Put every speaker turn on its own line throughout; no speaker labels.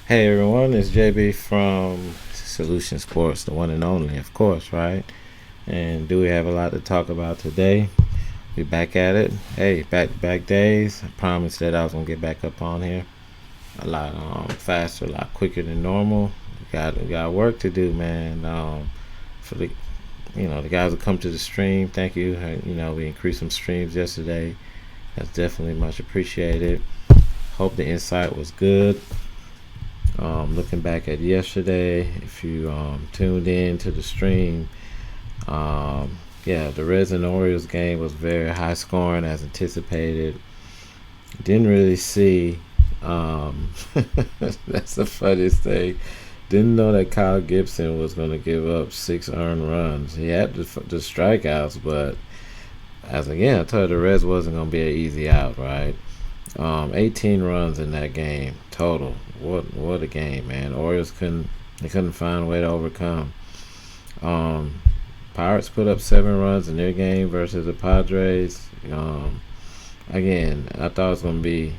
Hey everyone, it's JB from Solution Sports, the one and only, of course, right? And do we have a lot to talk about today? We back at it. Hey, back days. I promised that I was gonna get back up on here a lot faster, a lot quicker than normal. We got work to do, man. For the guys who come to the stream, thank you. We increased some streams yesterday. That's definitely much appreciated. Hope the insight was good. Looking back at yesterday, if you tuned in to the stream, yeah, the Reds and Orioles game was very high scoring as anticipated. Didn't really see. That's the funniest thing. Didn't know that Kyle Gibson was going to give up 6 earned runs. He had the strikeouts, but as again, I told you the Reds wasn't going to be an easy out, right? 18 runs in that game total. What a game, man. Orioles couldn't find a way to overcome. Um, Pirates put up 7 runs in their game versus the Padres. Again, I thought it was going to be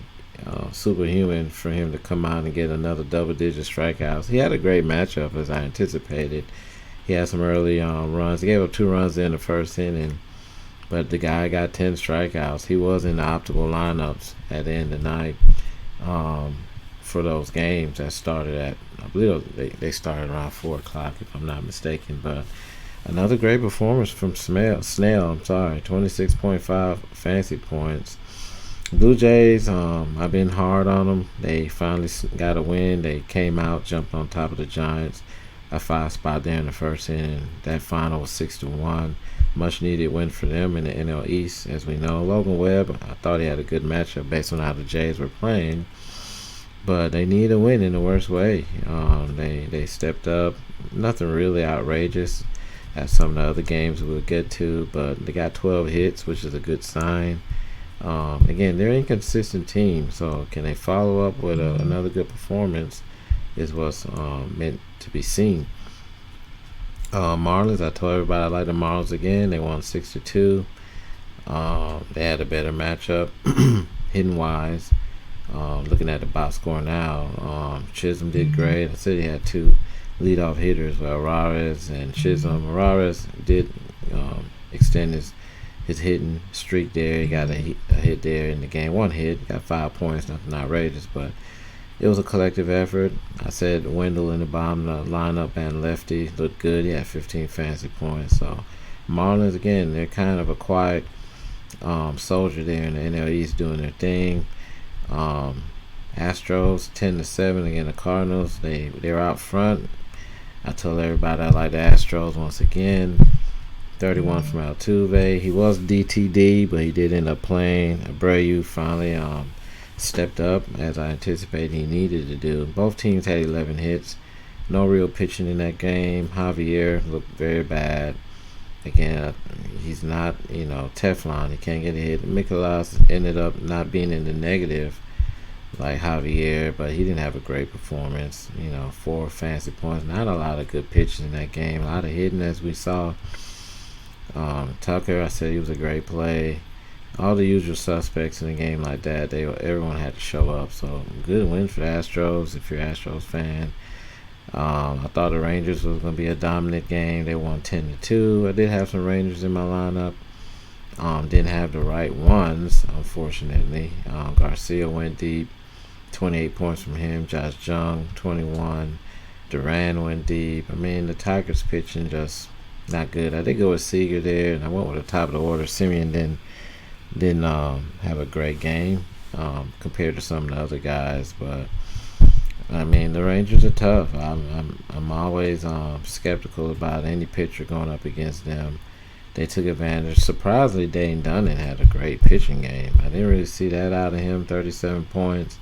superhuman for him to come out and get another double-digit strikeouts. He had a great matchup as I anticipated. He had some early runs. He gave up 2 runs in the first inning, but the guy got 10 strikeouts. He was in the optimal lineups at the end of the night for those games that started at, I believe they started around 4 o'clock, if I'm not mistaken. But another great performance from Snell, 26.5 fantasy points. Blue Jays, I've been hard on them. They finally got a win. They came out, jumped on top of the Giants. A 5 spot there in the first inning. That final was 6-1. Much needed win for them in the NL East, as we know. Logan Webb, I thought he had a good matchup based on how the Jays were playing, but they need a win in the worst way. They stepped up. Nothing really outrageous, as some of the other games we'll get to, but they got 12 hits, which is a good sign. Again, they're an inconsistent team, so can they follow up with another good performance is what's meant to be seen. Marlins, I told everybody I like the Marlins again. They won 6-2. They had a better matchup, hitting wise. Looking at the box score now, Chisholm did great. I said he had 2 leadoff hitters, Araras and Chisholm. Araras did extend his hitting streak there. He got a hit there in the game. 1 hit, got 5 points, nothing outrageous, but it was a collective effort. I said Wendell in the bottom of the lineup and lefty looked good. He had 15 fantasy points. So Marlins, again, they're kind of a quiet soldier there in the NL East doing their thing. Astros 10-7 against the Cardinals. They're out front. I told everybody I like the Astros once again. 31 from Altuve. He was DTD, but he did end up playing. Abreu finally stepped up as I anticipated he needed to do. Both teams had 11 hits. No real pitching in that game. Javier looked very bad. Again, he's not, Teflon. He can't get a hit. Mikolas ended up not being in the negative like Javier, but he didn't have a great performance. 4 fantasy points. Not a lot of good pitching in that game. A lot of hitting as we saw. Tucker, I said he was a great play. All the usual suspects in a game like that, everyone had to show up. So good win for the Astros if you're an Astros fan. I thought the Rangers was going to be a dominant game. They won 10-2. I did have some Rangers in my lineup. Didn't have the right ones, unfortunately. Garcia went deep, 28 points from him. Josh Jung, 21. Duran went deep. I mean, the Tigers pitching just not good. I did go with Seager there, and I went with the top of the order. Simeon didn't have a great game compared to some of the other guys, but I mean the Rangers are tough. I'm always skeptical about any pitcher going up against them. They took advantage. Surprisingly, Dane Dunning had a great pitching game. I didn't really see that out of him. 37 points.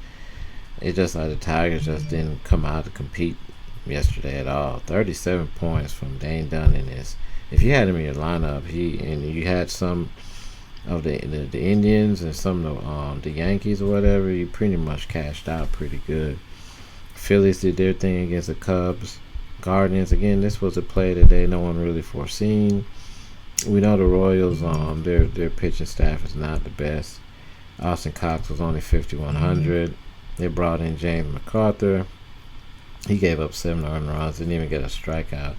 It's just like the Tigers just didn't come out to compete yesterday at all. 37 points from Dane Dunning is, if you had him in your lineup, and you had some of the Indians and some of the Yankees or whatever, you pretty much cashed out pretty good. Phillies did their thing against the Cubs. Guardians, again, this was a play that no one really foreseen. We know the Royals, their pitching staff is not the best. Austin Cox was only 5,100. They brought in James McArthur. He gave up 7 earned runs, didn't even get a strikeout.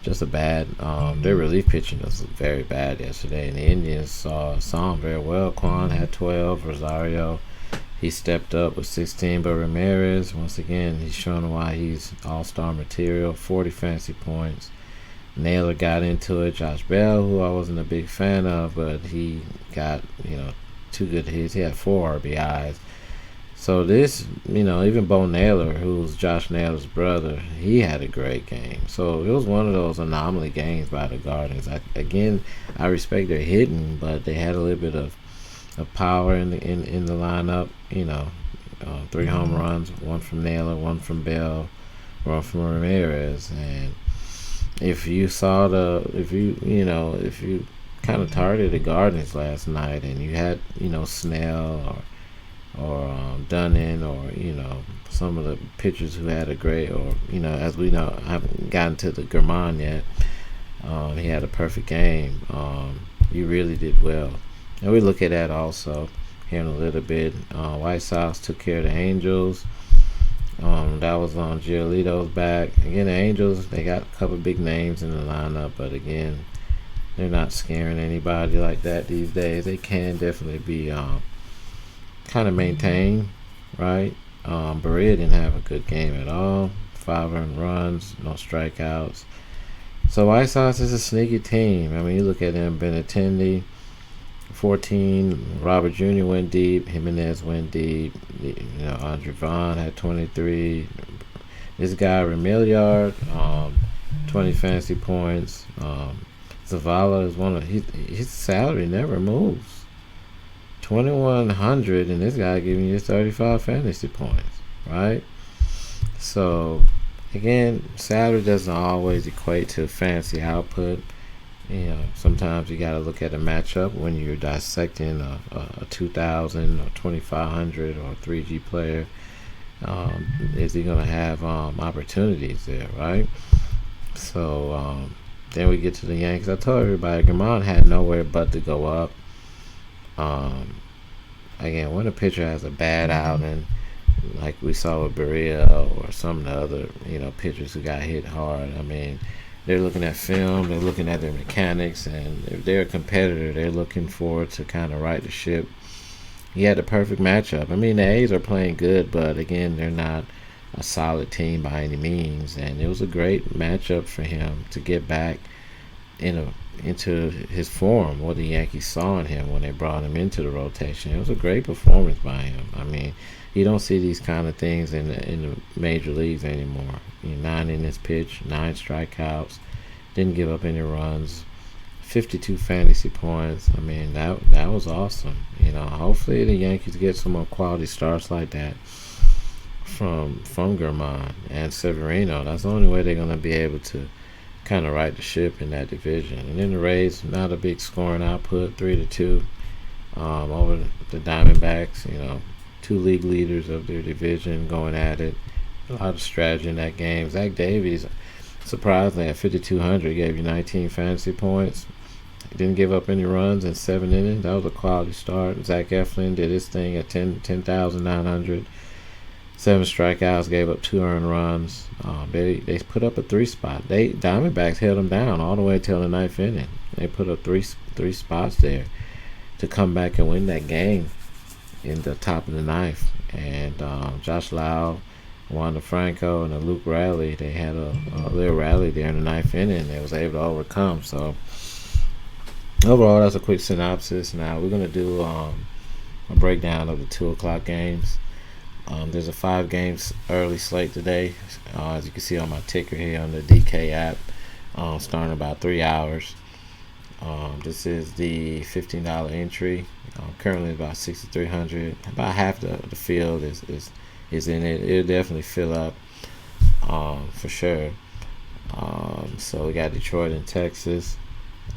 Just a bad. Their relief pitching was very bad yesterday, and the Indians saw him very well. Quan had 12. Rosario, he stepped up with 16. But Ramirez, once again, he's showing why he's all-star material. 40 fantasy points. Naylor got into it. Josh Bell, who I wasn't a big fan of, but he got 2 good hits. He had 4 RBIs. So this, even Bo Naylor, who's Josh Naylor's brother, he had a great game. So it was one of those anomaly games by the Guardians. I respect their hitting, but they had a little bit of power in the lineup. 3 home runs, 1 from Naylor, 1 from Bell, 1 from Ramirez. And if you kind of targeted the Guardians last night, and you had Snell or Dunning, or some of the pitchers who had a great, or as we know, I haven't gotten to the Germán yet. He had a perfect game. You really did well, and we look at that also here in a little bit. White Sox took care of the Angels. That was on Giolito's back. Again, the Angels, they got a couple big names in the lineup, but again, they're not scaring anybody like that these days. They can definitely be kind of maintained, right? Berea didn't have a good game at all. 5 earned runs, no strikeouts. So White Sox is a sneaky team. I mean, you look at them: Benintendi, 14. Robert Jr. went deep. Jimenez went deep. Andre Vaughn had 23. This guy Remillard, 20 fantasy points. Zavala is one of his salary never moves. 2,100, and this guy giving you 35 fantasy points, right? So again, salary doesn't always equate to fantasy output. Sometimes you got to look at a matchup when you're dissecting a 2,000 or 2,500 or 3G player. Is he going to have opportunities there, right? So then we get to the Yankees. I told everybody Germán had nowhere but to go up. Again, when a pitcher has a bad outing, like we saw with Berea or some of the other pitchers who got hit hard, I mean, they're looking at film, they're looking at their mechanics, and if they're a competitor, they're looking forward to kind of right the ship. He had a perfect matchup. I mean, the A's are playing good, but again, they're not a solid team by any means, and it was a great matchup for him to get back into his form, what the Yankees saw in him when they brought him into the rotation. It was a great performance by him. I mean, you don't see these kind of things in the major leagues anymore. 9 innings pitched, 9 strikeouts, didn't give up any runs, 52 fantasy points. I mean, that was awesome. Hopefully the Yankees get some more quality starts like that from Germán and Severino. That's the only way they're going to be able to kind of right the ship in that division. And then the Rays, not a big scoring output, 3-2 over the Diamondbacks. 2 league leaders of their division going at it. A lot of strategy in that game. Zach Davies, surprisingly, at 5,200, gave you 19 fantasy points. He didn't give up any runs in 7 innings. That was a quality start. Zach Eflin did his thing at 10,900. 7 strikeouts, gave up 2 earned runs. They put up a 3 spot. Diamondbacks held them down all the way till the 9th inning. They put up three spots there to come back and win that game in the top of the 9th. And Josh Lau, Wander Franco, and Luke Raleigh, they had a little rally there in the 9th inning. They was able to overcome. So overall, that's a quick synopsis. Now we're gonna do a breakdown of the 2 o'clock games. There's a 5 games early slate today, as you can see on my ticker here on the DK app, starting about 3 hours. This is the $15 entry. Currently about 6,300. About half the field is in it. It'll definitely fill up for sure. So we got Detroit and Texas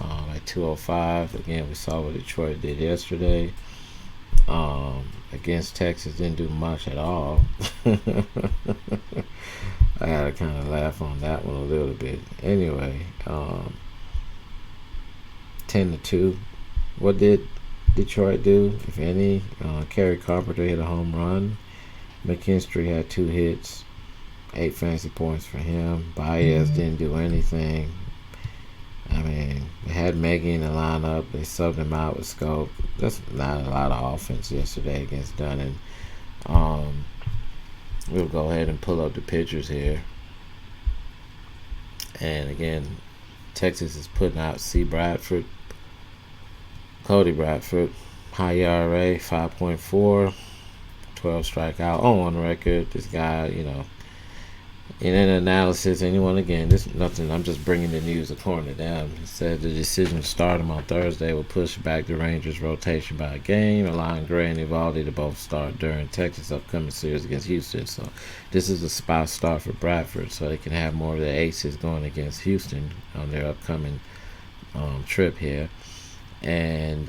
at 205. Again, we saw what Detroit did yesterday. Against Texas, didn't do much at all. I had to kind of laugh on that one a little bit. Anyway, 10-2. What did Detroit do, if any? Kerry Carpenter hit a home run. McKinstry had 2 hits. 8 fantasy points for him. Baez didn't do anything. I mean, they had Maggie in the lineup. They subbed him out with Scope. That's not a lot of offense yesterday against Dunning. We'll go ahead and pull up the pictures here. And again, Texas is putting out C. Bradford, Cody Bradford, high ERA, 5.4, 12 strikeout on record. This guy, in an analysis, anyone again, this is nothing. I'm just bringing the news according to them. He said the decision to start him on Thursday will push back the Rangers' rotation by a game, allowing Gray and Evaldi to both start during Texas' upcoming series against Houston. So this is a spot start for Bradford, so they can have more of their aces going against Houston on their upcoming trip here, and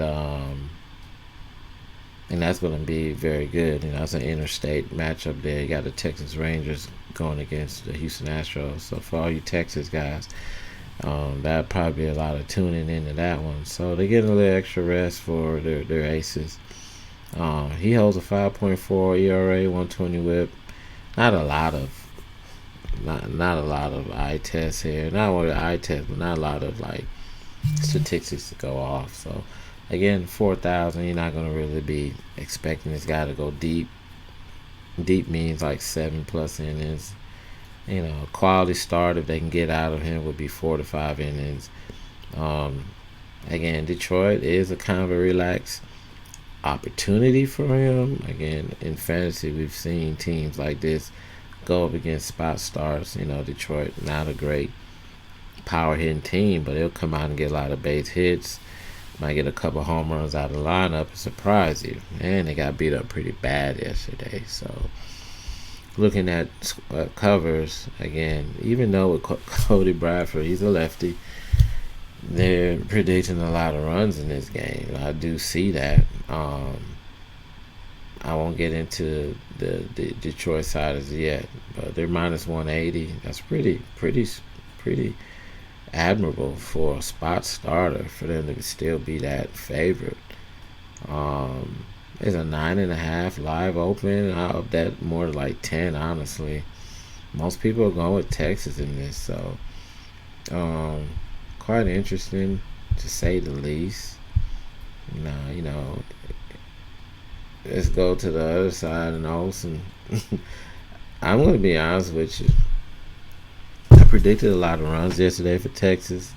that's going to be very good. That's an interstate matchup there. You got the Texas Rangers going against the Houston Astros. So for all you Texas guys, that'll probably be a lot of tuning into that one. So they get a little extra rest for their aces. He holds a 5.4 ERA, 120 WHIP. Not a lot of eye tests here. Not only eye tests, but not a lot of statistics to go off. So again, 4,000. You're not gonna really be expecting this guy to go deep. Deep means 7+ innings. A quality start if they can get out of him would be 4 to 5 innings. Again, Detroit is a kind of a relaxed opportunity for him. Again, in fantasy, we've seen teams like this go up against spot starts. Detroit, not a great power hitting team, but they'll come out and get a lot of base hits. Might get a couple home runs out of the lineup and surprise you. And they got beat up pretty bad yesterday. So, looking at covers, again, even though with Cody Bradford, he's a lefty, they're predicting a lot of runs in this game. I do see that. I won't get into the Detroit side as yet, but they're minus 180. That's pretty admirable for a spot starter for them to still be that favorite. It's a 9.5 live open. I'll up that more to 10, honestly. Most people are going with Texas in this, so quite interesting to say the least. Let's go to the other side and Olsen. I'm going to be honest with you. I predicted a lot of runs yesterday for Texas.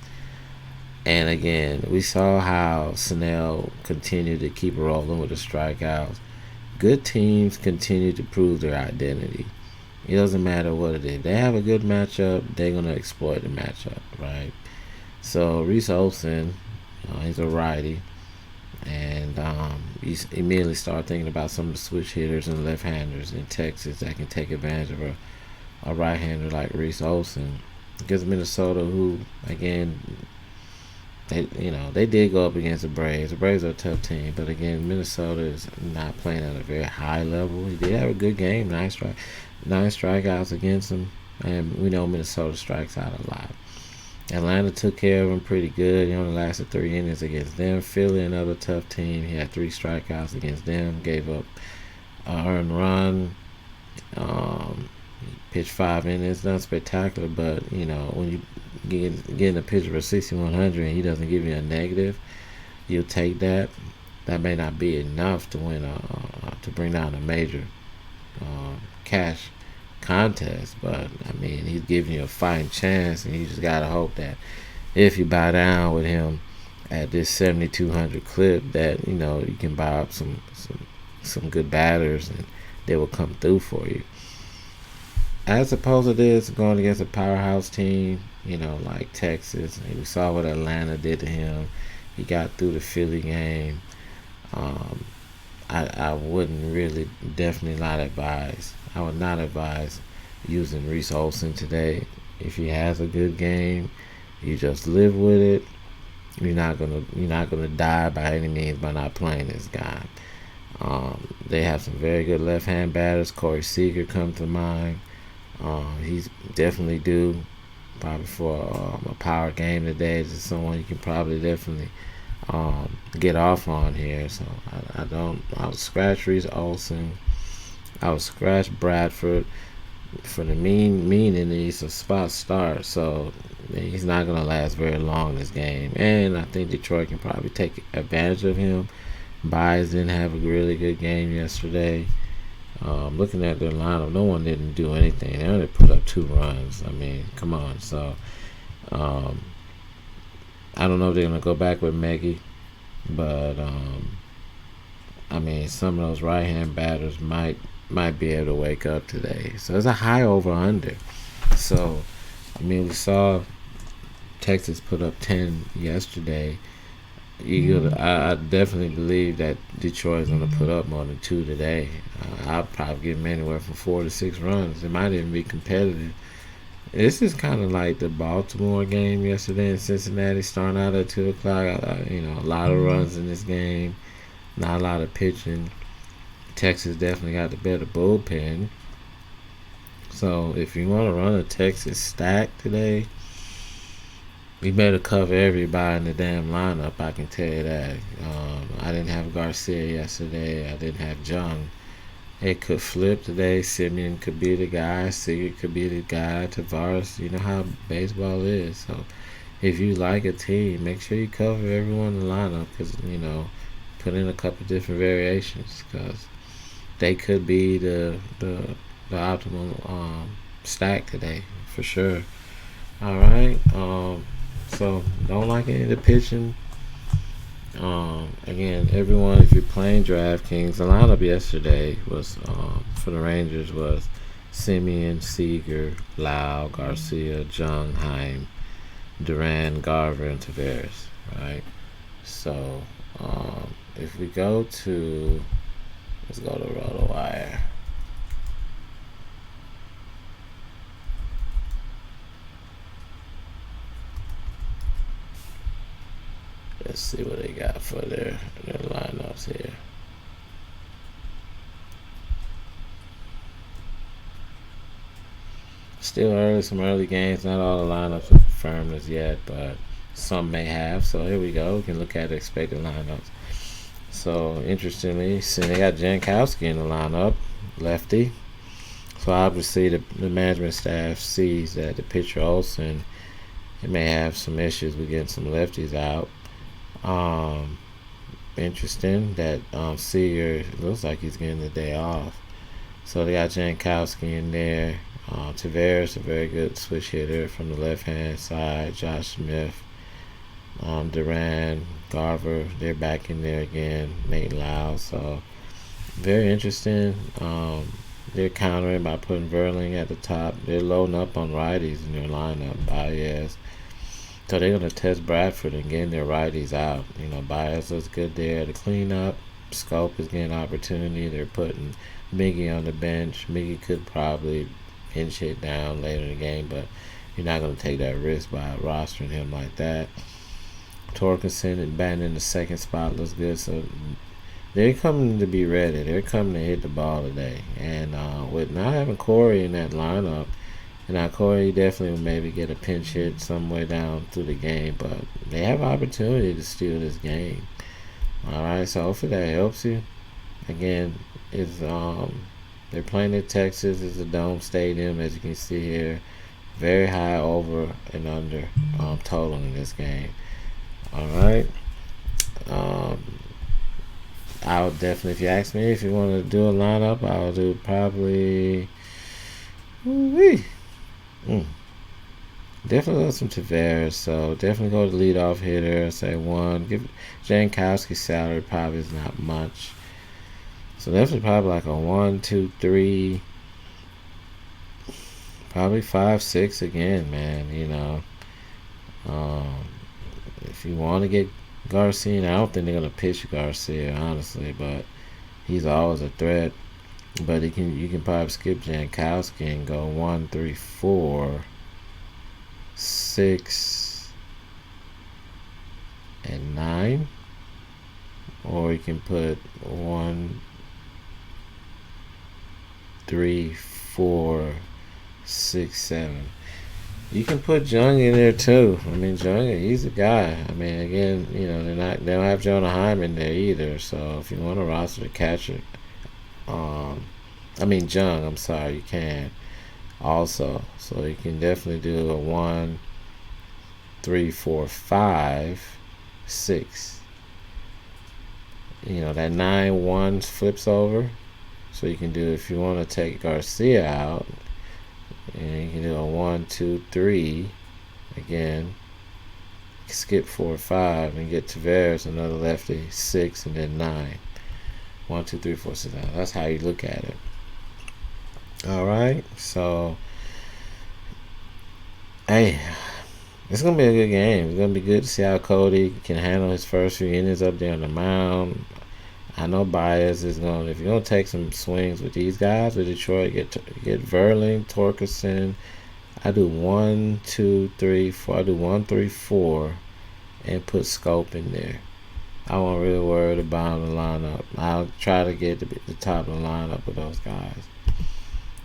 And again, we saw how Snell continued to keep rolling with the strikeouts. Good teams continue to prove their identity. It doesn't matter what it is. They have a good matchup, they're going to exploit the matchup, right? So Reese Olsen, he's a righty. And you immediately start thinking about some of the switch hitters and left-handers in Texas that can take advantage of a right-hander like Reese Olsen. Against Minnesota, who, again, they did go up against the Braves. The Braves are a tough team, but again, Minnesota is not playing at a very high level. He did have a good game, 9 strikeouts against them, and we know Minnesota strikes out a lot. Atlanta took care of him pretty good. He only lasted 3 innings against them. Philly, another tough team. He had 3 strikeouts against them. Gave up an earned run. He pitched 5 innings. Not spectacular, but when you get a pitcher for 6,100 and he doesn't give you a negative, you'll take that. That may not be enough to win to bring down a major cash contest, but I mean, he's giving you a fighting chance, and you just gotta hope that if you buy down with him at this 7,200 clip, that you can buy up some good batters and they will come through for you. As opposed to this, going against a powerhouse team, like Texas, and we saw what Atlanta did to him. He got through the Philly game. I wouldn't really, definitely not advise. I would not advise using Reese Olsen today. If he has a good game, you just live with it. You're not gonna die by any means by not playing this guy. They have some very good left-hand batters. Corey Seager comes to mind. He's definitely due probably for a power game today. It's just someone you can probably definitely get off on here. So I would scratch Reese Olsen. I would scratch Bradford. for the meaning he's a spot start, so he's not gonna last very long this game. And I think Detroit can probably take advantage of him. Baez didn't have a really good game yesterday. Looking at their lineup, no one didn't do anything. They only put up 2 runs. I mean, come on. So I don't know if they're gonna go back with Meggie, but I mean, some of those right-hand batters might be able to wake up today. So it's a high over/under. So I mean, we saw Texas put up 10 yesterday. I definitely believe that Detroit is going to put up more than 2 today. I'll probably give them anywhere from 4 to 6 runs. It might even be competitive. This is kind of like the Baltimore game yesterday in Cincinnati, starting out at 2 o'clock. A lot of runs in this game, not a lot of pitching. Texas definitely got the better bullpen. So if you want to run a Texas stack today, you better cover everybody in the damn lineup, I can tell you that. I didn't have Garcia yesterday. I didn't have Jung. It could flip today. Simeon could be the guy. Seager could be the guy. Tavares, you know how baseball is. So if you like a team, make sure you cover everyone in the lineup because, put in a couple different variations because they could be the optimal stack today for sure. All right. So don't like any of the pitching. Again, everyone, if you're playing DraftKings, the lineup yesterday was for the Rangers was Simeon, Seager, Lau, Garcia, Jung, Heim, Duran, Garver, and Tavares. Right. So if we go to let's go to RotoWire. Let's see what they got for their lineups here. Still early, some early games. Not all the lineups are confirmed as yet, but some may have. So here we go. We can look at the expected lineups. So interestingly, see they got Jankowski in the lineup, lefty. So obviously the management staff sees that the pitcher Olsen may have some issues with getting some lefties out. Interesting that Seager looks like he's getting the day off. So they got Jankowski in there. Tavares, a very good switch hitter from the left-hand side. Josh Smith, Duran, Garver, they're back in there again. Nate Lau. So very interesting. They're countering by putting Verling at the top. They're loading up on righties in their lineup. Baez. So they're going to test Bradford and getting their righties out. Baez looks good there to clean up. Scope is getting opportunity. They're putting Miggy on the bench. Miggy could probably pinch hit down later in the game, but you're not going to take that risk by rostering him like that. Torkelson and batting in the second spot looks good. So they're coming to be ready. They're coming to hit the ball today. And with not having Corey in that lineup, now Corey definitely will maybe get a pinch hit somewhere down through the game, but they have opportunity to steal this game. All right, so hopefully that helps you. Again, they're playing at Texas. It's a dome stadium, as you can see here. Very high over and under total in this game. All right. I would definitely, if you ask me if you want to do a lineup, I would do probably. Definitely go some Tavares, so definitely go to leadoff hitter, say 1. Give Jankowski's salary probably is not much. So definitely probably like a 1, 2, 3, probably 5, 6 again, man. If you want to get Garcia, I don't think they're gonna pitch Garcia, honestly, but he's always a threat. But you can probably skip Jankowski and go 1, 3, 4, 6, and 9. Or you can put 1, 3, 4, 6, 7. You can put Jung in there too. I mean, Jung, he's a guy. I mean, again, they don't have Jonah Heim in there either. So if you want to roster the catcher, Jung, I'm sorry, you can. also. So you can definitely do a 1, 3, 4, 5, 6. That 9-1 flips over. So you can do, if you want to take Garcia out, and you can do a 1, 2, 3 again. Skip 4, 5 and get Tavares, another lefty, 6, and then 9. 1, 2, 3, 4, 6. That's how you look at it. All right, so hey, it's gonna be a good game. It's gonna be good to see how Cody can handle his first few innings up there on the mound. I know Baez is going. If you're gonna take some swings with these guys with Detroit, get Verlander, Torkelson. I do 1, 2, 3, 4. I do 1, 3, 4, and put Scope in there. I won't really worry about the lineup. I'll try to get the top of the lineup with those guys.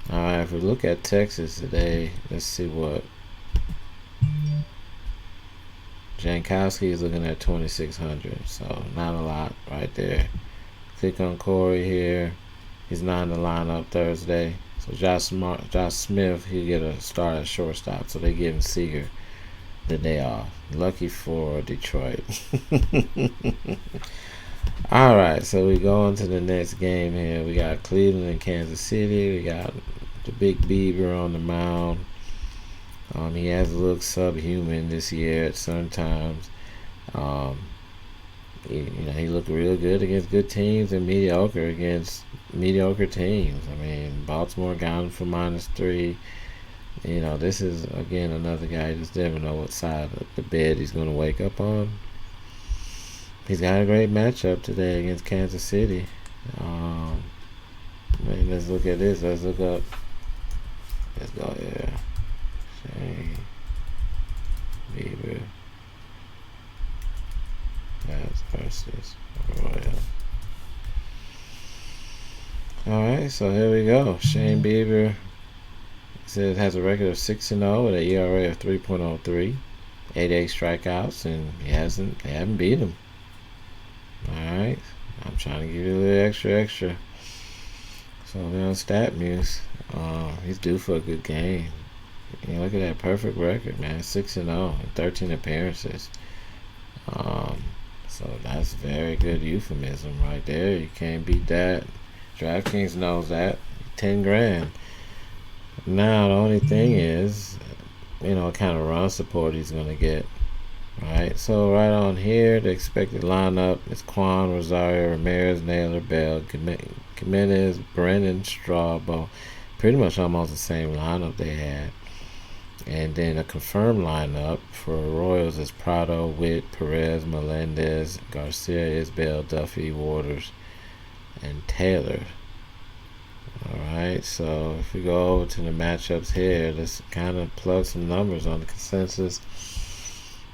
All right, if we look at Texas today, let's see what Jankowski is looking at 2,600. So not a lot right there. Click on Corey here. He's not in the lineup Thursday. So Josh Smith, he'll get a start at shortstop. So they give him Seager the day off. Lucky for Detroit. All right, so we go on to the next game here. We got Cleveland and Kansas City. We got the Big Bieber on the mound. He has looked subhuman this year at certain times. He looked real good against good teams and mediocre against mediocre teams. I mean, Baltimore got him for -3. This is, again, another guy you just never know what side of the bed he's going to wake up on. He's got a great matchup today against Kansas City. Let's look at this. Let's look up. Let's go there. Shane Bieber. That's versus Royal. Alright, so here we go. Shane Bieber says has a record of 6-0 with an ERA of 3.03, 88 strikeouts, and they haven't beat him. Alright, I'm trying to give you a little extra. So we're on StatMuse. He's due for a good game. Look at that perfect record, man. 6-0 and 13 appearances. So that's very good euphemism right there. You can't beat that. DraftKings knows that. 10 grand. Now the only thing is, what kind of run support he's gonna get. Right. So right on here, the expected lineup is Quan, Rosario, Ramirez, Naylor, Bell, Jimenez, Brennan, Strabo. Pretty much almost the same lineup they had. And then a confirmed lineup for Royals is Prado, Witt, Perez, Melendez, Garcia, Isbell, Duffy, Waters, and Taylor. Alright, so if we go over to the matchups here, let's kind of plug some numbers on the consensus.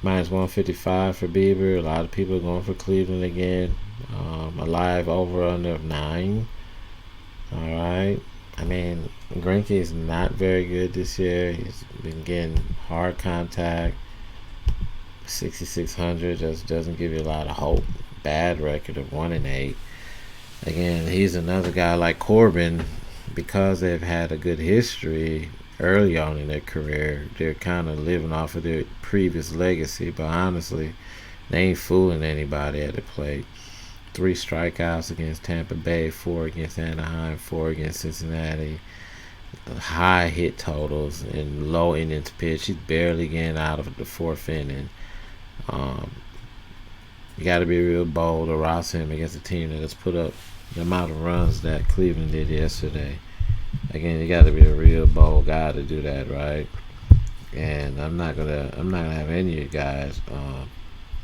-155 for Bieber. A lot of people are going for Cleveland again. A live over-under of 9. Alright. I mean, Greinke is not very good this year. He's been getting hard contact. 6,600 just doesn't give you a lot of hope. Bad record of 1-8. Again, he's another guy like Corbin, because they've had a good history early on in their career. They're kind of living off of their previous legacy, but honestly, they ain't fooling anybody at the plate. 3 strikeouts against Tampa Bay, 4 against Anaheim, 4 against Cincinnati. High hit totals and low innings pitch. He's barely getting out of the 4th inning. You got to be real bold to rouse him against a team that has put up the amount of runs that Cleveland did yesterday. Again, you got to be a real bold guy to do that, right? And I'm not gonna have any of you guys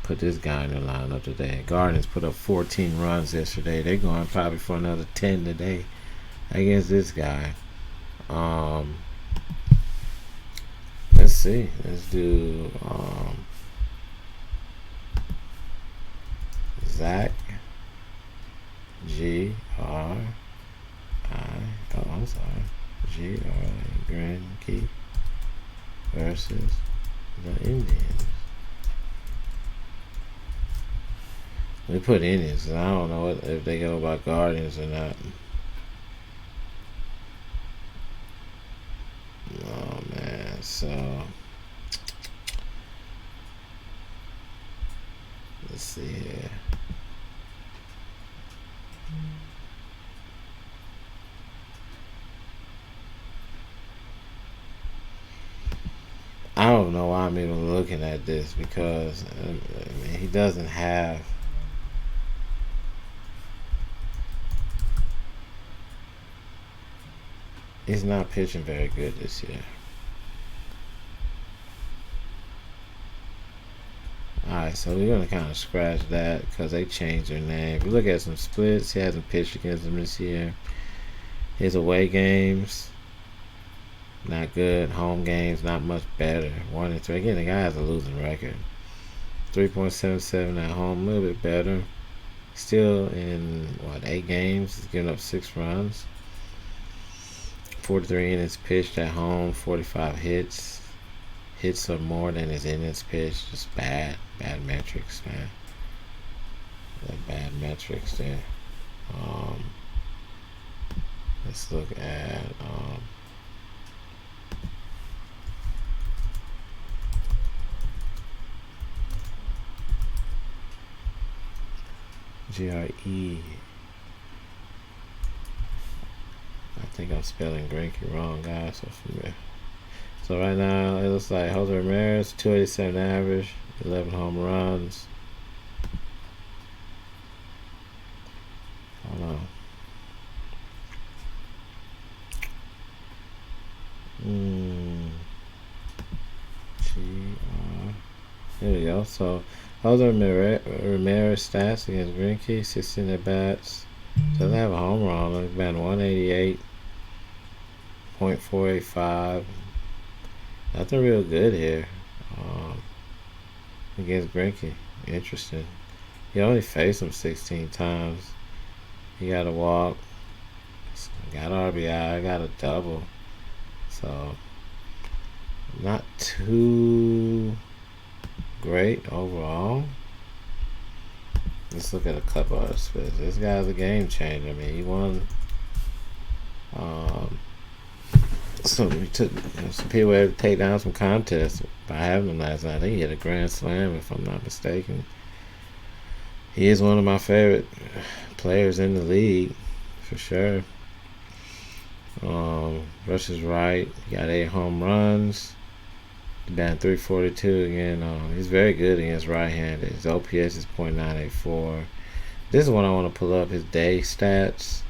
put this guy in the lineup today. Guardians put up 14 runs yesterday. They're going probably for another 10 today against this guy. Let's see. Let's do Zach G-R-I. Oh, I'm sorry. G-R-I Greinke versus the Indians. We put Indians. I don't know if they go by Guardians or not. Oh man, so let's see here. I don't know why I'm even looking at this because I mean, he doesn't have. He's not pitching very good this year. Alright, so we're going to kind of scratch that because they changed their name. If you look at some splits, he hasn't pitched against them this year. His away games, not good. Home games, not much better. 1-3. Again, the guy has a losing record. 3.77 at home, a little bit better. Still in, 8 games, he's giving up 6 runs. 43 innings pitched at home, 45 hits. Hits are more than his innings pitched. Just bad metrics, man. Bad metrics there. Let's look at GRE. I think I'm spelling Greinke wrong, guys. So right now it looks like Jose Ramirez, 287 average, 11 home runs. Hold on. There we go. So Jose Ramirez stats against Greinke, 16 at bats. Doesn't have a home run. It's been 188.485. Nothing real good here against Greinke. Interesting. He only faced him 16 times. He got a walk. Got RBI. Got a double. So not too great overall. Let's look at a couple other splits. This guy's a game changer. I mean, he won. Some people had to take down some contests by having him last night. I think he hit a grand slam, if I'm not mistaken. He is one of my favorite players in the league, for sure. Rushes right. He got 8 home runs. Batting 342 again. He's very good against right-handed. His OPS is .984. This is one I want to pull up. His day stats.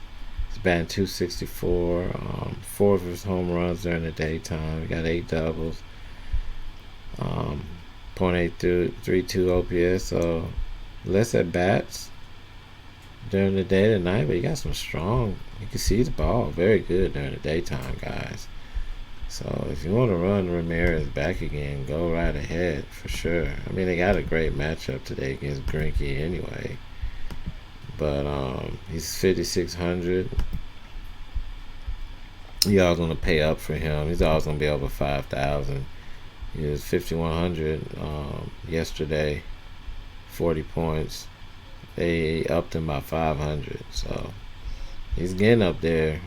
He's batting 264. 4 of his home runs during the daytime. He got 8 doubles. .832 OPS. So less at bats during the day than night, but he got some strong. You can see the ball very good during the daytime, guys. So if you want to run Ramirez back again, go right ahead for sure. I mean, they got a great matchup today against Greinke anyway. But he's 5,600. You always want to pay up for him. He's always going to be over 5,000. He was 5,100 yesterday, 40 points. They upped him by 500. So he's getting up there.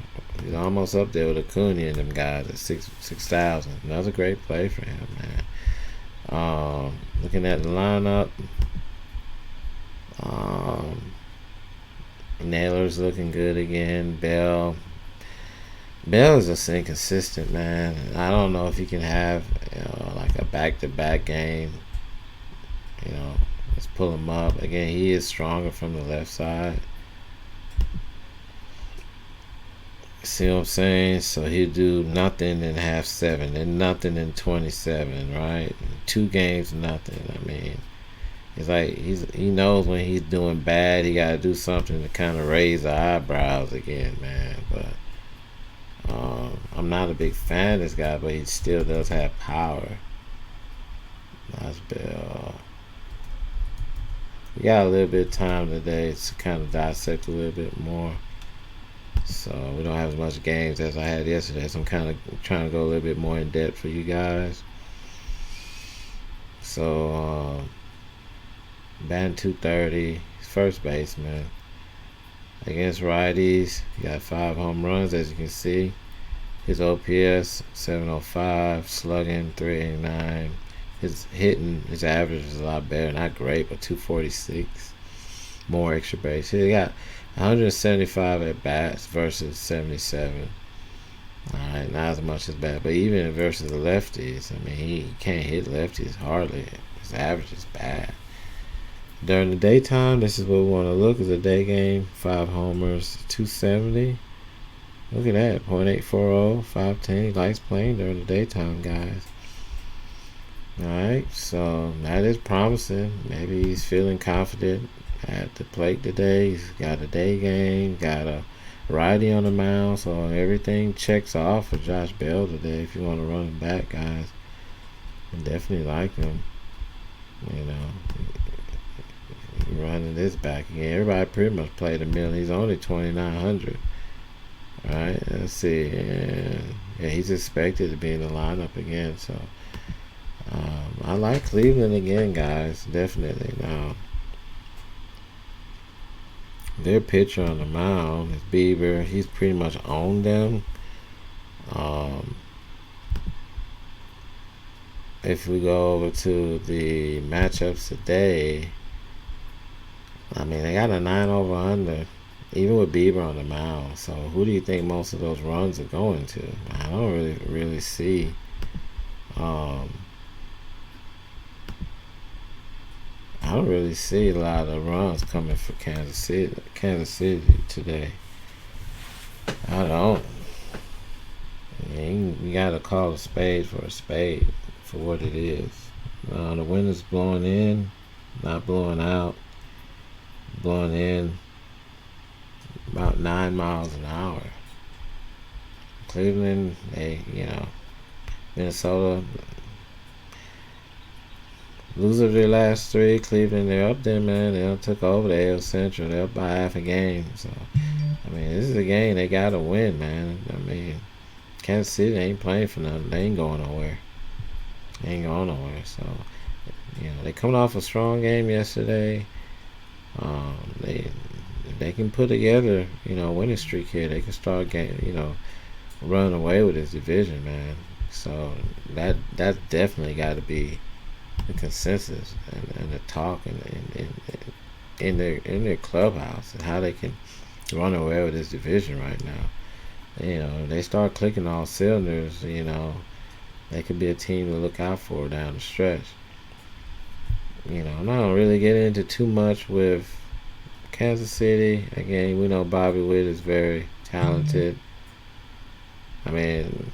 He's almost up there with Acuna and them guys at 6,000. That was a great play for him, man. Looking at the lineup, Naylor's looking good again. Bell is just inconsistent, man. I don't know if he can have like a back-to-back game. Let's pull him up again. He is stronger from the left side. See what I'm saying? So he'll do nothing in half 7 and nothing in 27, right? 2 games, nothing. I mean, it's like he knows when he's doing bad, he got to do something to kind of raise the eyebrows again, man. But I'm not a big fan of this guy, but he still does have power. Nice Bell. We got a little bit of time today to kind of dissect a little bit more. So we don't have as much games as I had yesterday. So I'm kind of trying to go a little bit more in depth for you guys. So batting 230, first baseman. Against righties, he got 5 home runs, as you can see. His OPS 705, slugging 389. His average is a lot better. Not great, but 246. More extra base. He got 175 at bats versus 77. Alright, not as much as bad, but even versus the lefties, I mean, he can't hit lefties hardly. His average is bad. During the daytime, this is what we want to look at the day game. 5 homers, 270. Look at that, .840, 510. He likes playing during the daytime, guys. Alright, so that is promising. Maybe he's feeling confident at the plate today. He's got a day game, got a righty on the mound, so everything checks off for Josh Bell today. If you want to run him back, guys, I definitely like him. You know, running this back again. Everybody pretty much played a million. He's only 2,900. All right, let's see. Yeah, he's expected to be in the lineup again. So I like Cleveland again, guys. Definitely. Now, their pitcher on the mound is Bieber. He's pretty much owned them. If we go over to the matchups today, I mean, they got a 9 over under, even with Bieber on the mound. So who do you think most of those runs are going to? I don't really see. I don't really see a lot of runs coming for Kansas City today. I don't. I mean, you gotta call a spade for what it is. The wind is blowing in, not blowing out. Blowing in about 9 miles an hour. Cleveland, Minnesota, loser of their last 3. Cleveland, they're up there, man. They took over the AL Central. They're up by half a game. So, I mean, this is a game they got to win, man. I mean, Kansas City ain't playing for nothing. They ain't going nowhere. So, they coming off a strong game yesterday. They can put together, a winning streak here. They can start running away with this division, man. So that's definitely got to be the consensus and the talk in their clubhouse and how they can run away with this division right now. They start clicking all cylinders. They could be a team to look out for down the stretch. I'm not gonna really get into too much with Kansas City. Again, we know Bobby Witt is very talented. I mean,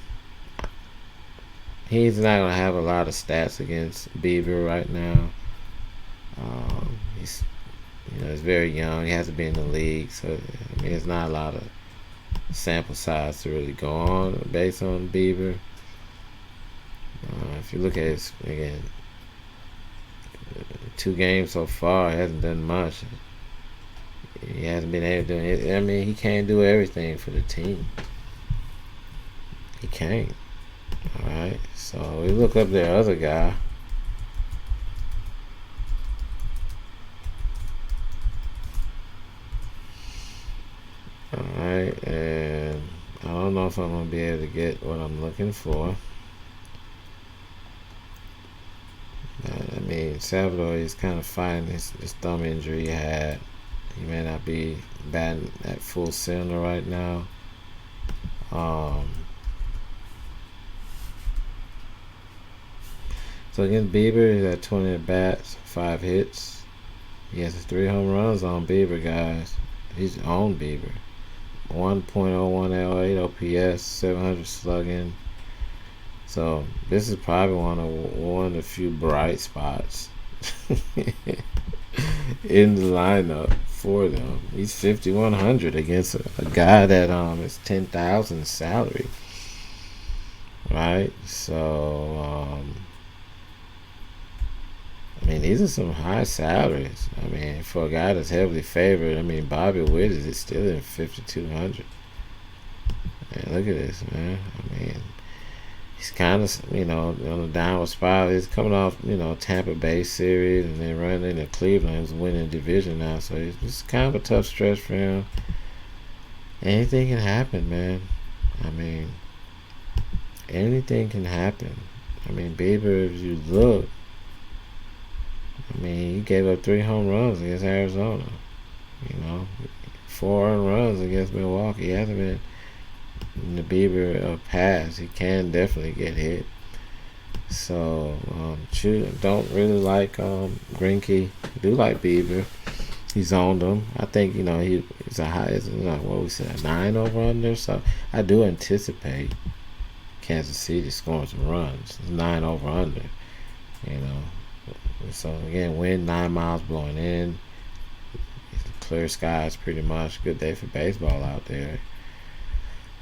he's not gonna have a lot of stats against Bieber right now. He's very young. He hasn't been in the league, so I mean, there's not a lot of sample size to really go on based on Bieber. If you look at his 2 games so far, he hasn't done much. He hasn't been able to do it. I mean, he can't do everything for the team. He can't. Alright, so we look up their other guy. Alright, and I don't know if I'm going to be able to get what I'm looking for. I mean, Salvador is kind of fighting his thumb injury he had. He may not be batting at full cylinder right now. So against Bieber, he's at 20 at bats, 5 hits. He has 3 home runs on Bieber, guys. He's on Bieber. 1.01 L8 OPS, 700 slugging. So this is probably one of the few bright spots in the lineup for them. He's 5,100 against a guy that is 10,000 salary, right? So I mean, these are some high salaries. I mean, for a guy that's heavily favored, I mean, Bobby Witt is still in 5,200. Man, look at this, man. I mean, he's kind of, on a downward spiral. He's coming off, Tampa Bay series and then running into Cleveland. He's winning the division now. So it's kind of a tough stretch for him. Anything can happen, man. I mean, anything can happen. I mean, Bieber, if you look, I mean, he gave up 3 home runs against Arizona. 4 earned runs against Milwaukee. He hasn't been in the Bieber of past. He can definitely get hit. So, don't really like Greinke. Do like Bieber. He's on them. I think he's a high. What we said, a 9 over under. So I do anticipate Kansas City scoring some runs. It's 9 over under. So again, wind 9 miles blowing in. Clear skies, pretty much. Good day for baseball out there.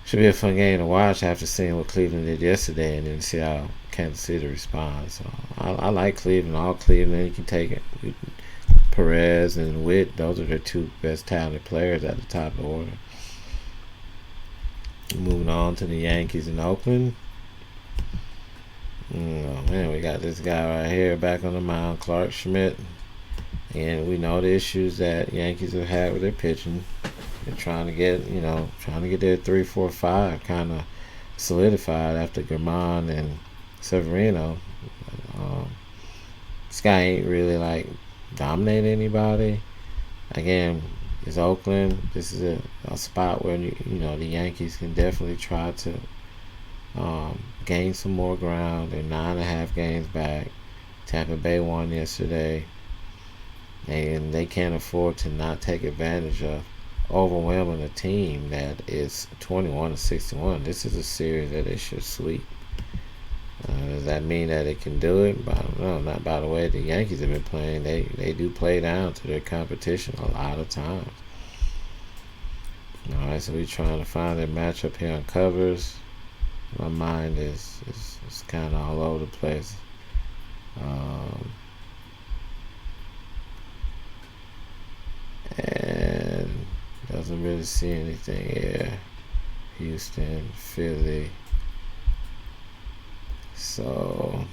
Should be a fun game to watch after seeing what Cleveland did yesterday, and then see how Kansas City responds. So I like Cleveland. All Cleveland, you can take it. Perez and Witt, those are their 2 best talented players at the top of the order. Moving on to the Yankees in Oakland. Oh man, we got this guy right here back on the mound, Clark Schmidt. And we know the issues that Yankees have had with their pitching. They're trying to get their 3, 4, 5 kind of solidified after Germán and Severino. This guy ain't really like dominate anybody. Again, it's Oakland. This is a spot where the Yankees can definitely try to gain some more ground. They're 9.5 games back. Tampa Bay won yesterday, and they can't afford to not take advantage of overwhelming a team that is 21-61. This is a series that they should sweep. Does that mean that it can do it? No, not by the way the Yankees have been playing. They do play down to their competition a lot of times. All right, so we're trying to find a matchup here on covers. My mind is kind of all over the place. And doesn't really see anything here. Houston, Philly. So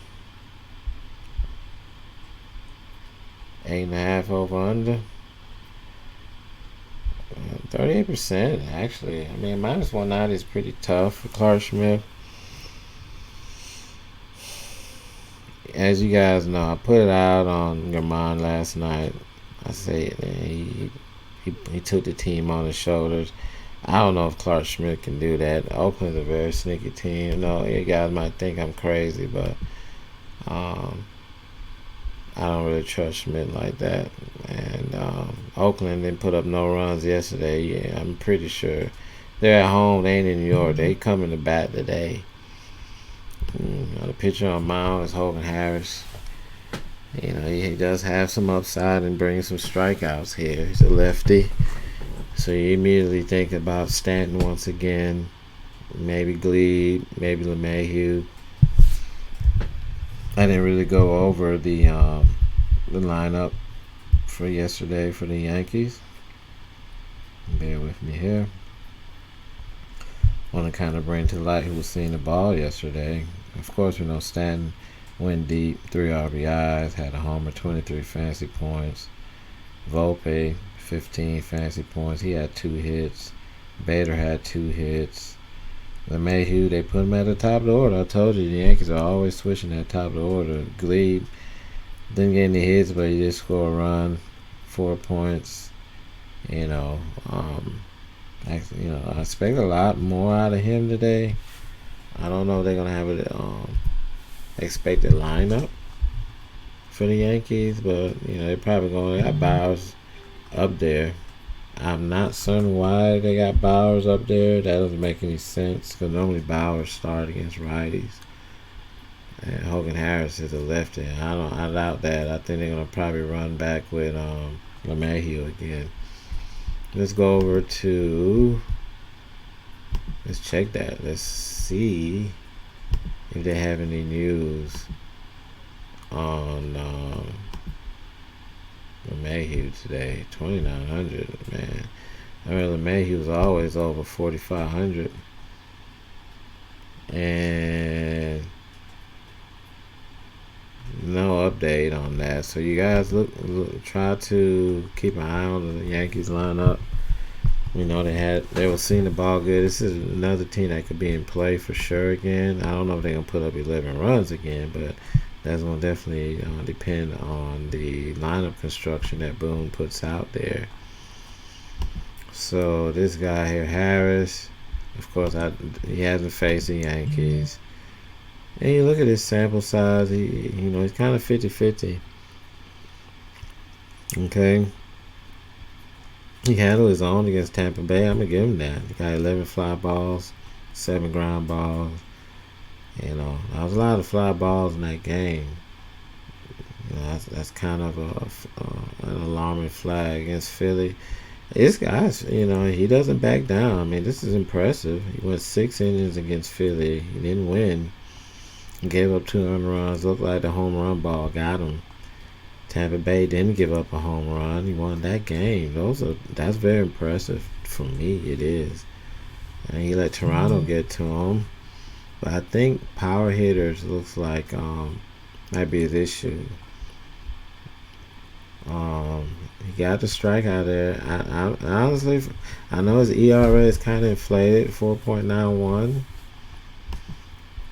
8.5 over under. 38% actually. I mean, minus 190 is pretty tough for Clark Schmidt. As you guys know, I put it out on Germán last night. I say he took the team on his shoulders. I don't know if Clark Schmidt can do that. Oakland's a very sneaky team. You guys might think I'm crazy, but I don't really trust Schmidt like that. And Oakland didn't put up no runs yesterday. Yeah, I'm pretty sure they're at home. They ain't in New York. They coming to bat today. The pitcher on mound is Hogan Harris. He does have some upside and brings some strikeouts here. He's a lefty. So you immediately think about Stanton once again, maybe Glebe, maybe LeMahieu. I didn't really go over the lineup for yesterday for the Yankees. Bear with me here. Want to kind of bring to light who was seeing the ball yesterday. Of course, we know Stanton went deep, 3 RBIs, had a homer, 23 fantasy points. Volpe, 15 fantasy points. He had 2 hits. Bader had 2 hits. LeMahieu, they put him at the top of the order. I told you, the Yankees are always switching at the top of the order. Glebe didn't get any hits, but he did score a run, 4 points. I expect a lot more out of him today. I don't know if they're going to have an expected lineup for the Yankees, but, they're probably going to have Bowers up there. I'm not certain why they got Bowers up there. That doesn't make any sense, because normally Bowers start against righties. And Hogan Harris is a lefty. I doubt that. I think they're going to probably run back with LeMahieu again. Let's go over to... Let's check that. Let's see if they have any news on LeMahieu today. 2,900, man. I mean, LeMahieu was always over 4,500. And no update on that. So you guys try to keep an eye on the Yankees lineup. They were seeing the ball good. This is another team that could be in play for sure again. I don't know if they're gonna put up 11 runs again, but that's gonna definitely depend on the lineup construction that Boone puts out there. So this guy here, Harris, of course, he hasn't faced the Yankees. And you look at his sample size. He's kind of 50-50. Okay. He handled his own against Tampa Bay. I'm going to give him that. He got 11 fly balls, 7 ground balls. There was a lot of fly balls in that game. That's kind of an alarming flag against Philly. This guy's, he doesn't back down. I mean, this is impressive. He went 6 innings against Philly. He didn't win. He gave up 2 earned runs. Looked like the home run ball got him. Tampa Bay didn't give up a home run. He won that game. That's very impressive for me. It is. And he let Toronto get to him. But I think power hitters looks like might be his issue. He got the strikeout there. I honestly, I know his ERA is kind of inflated, 4.91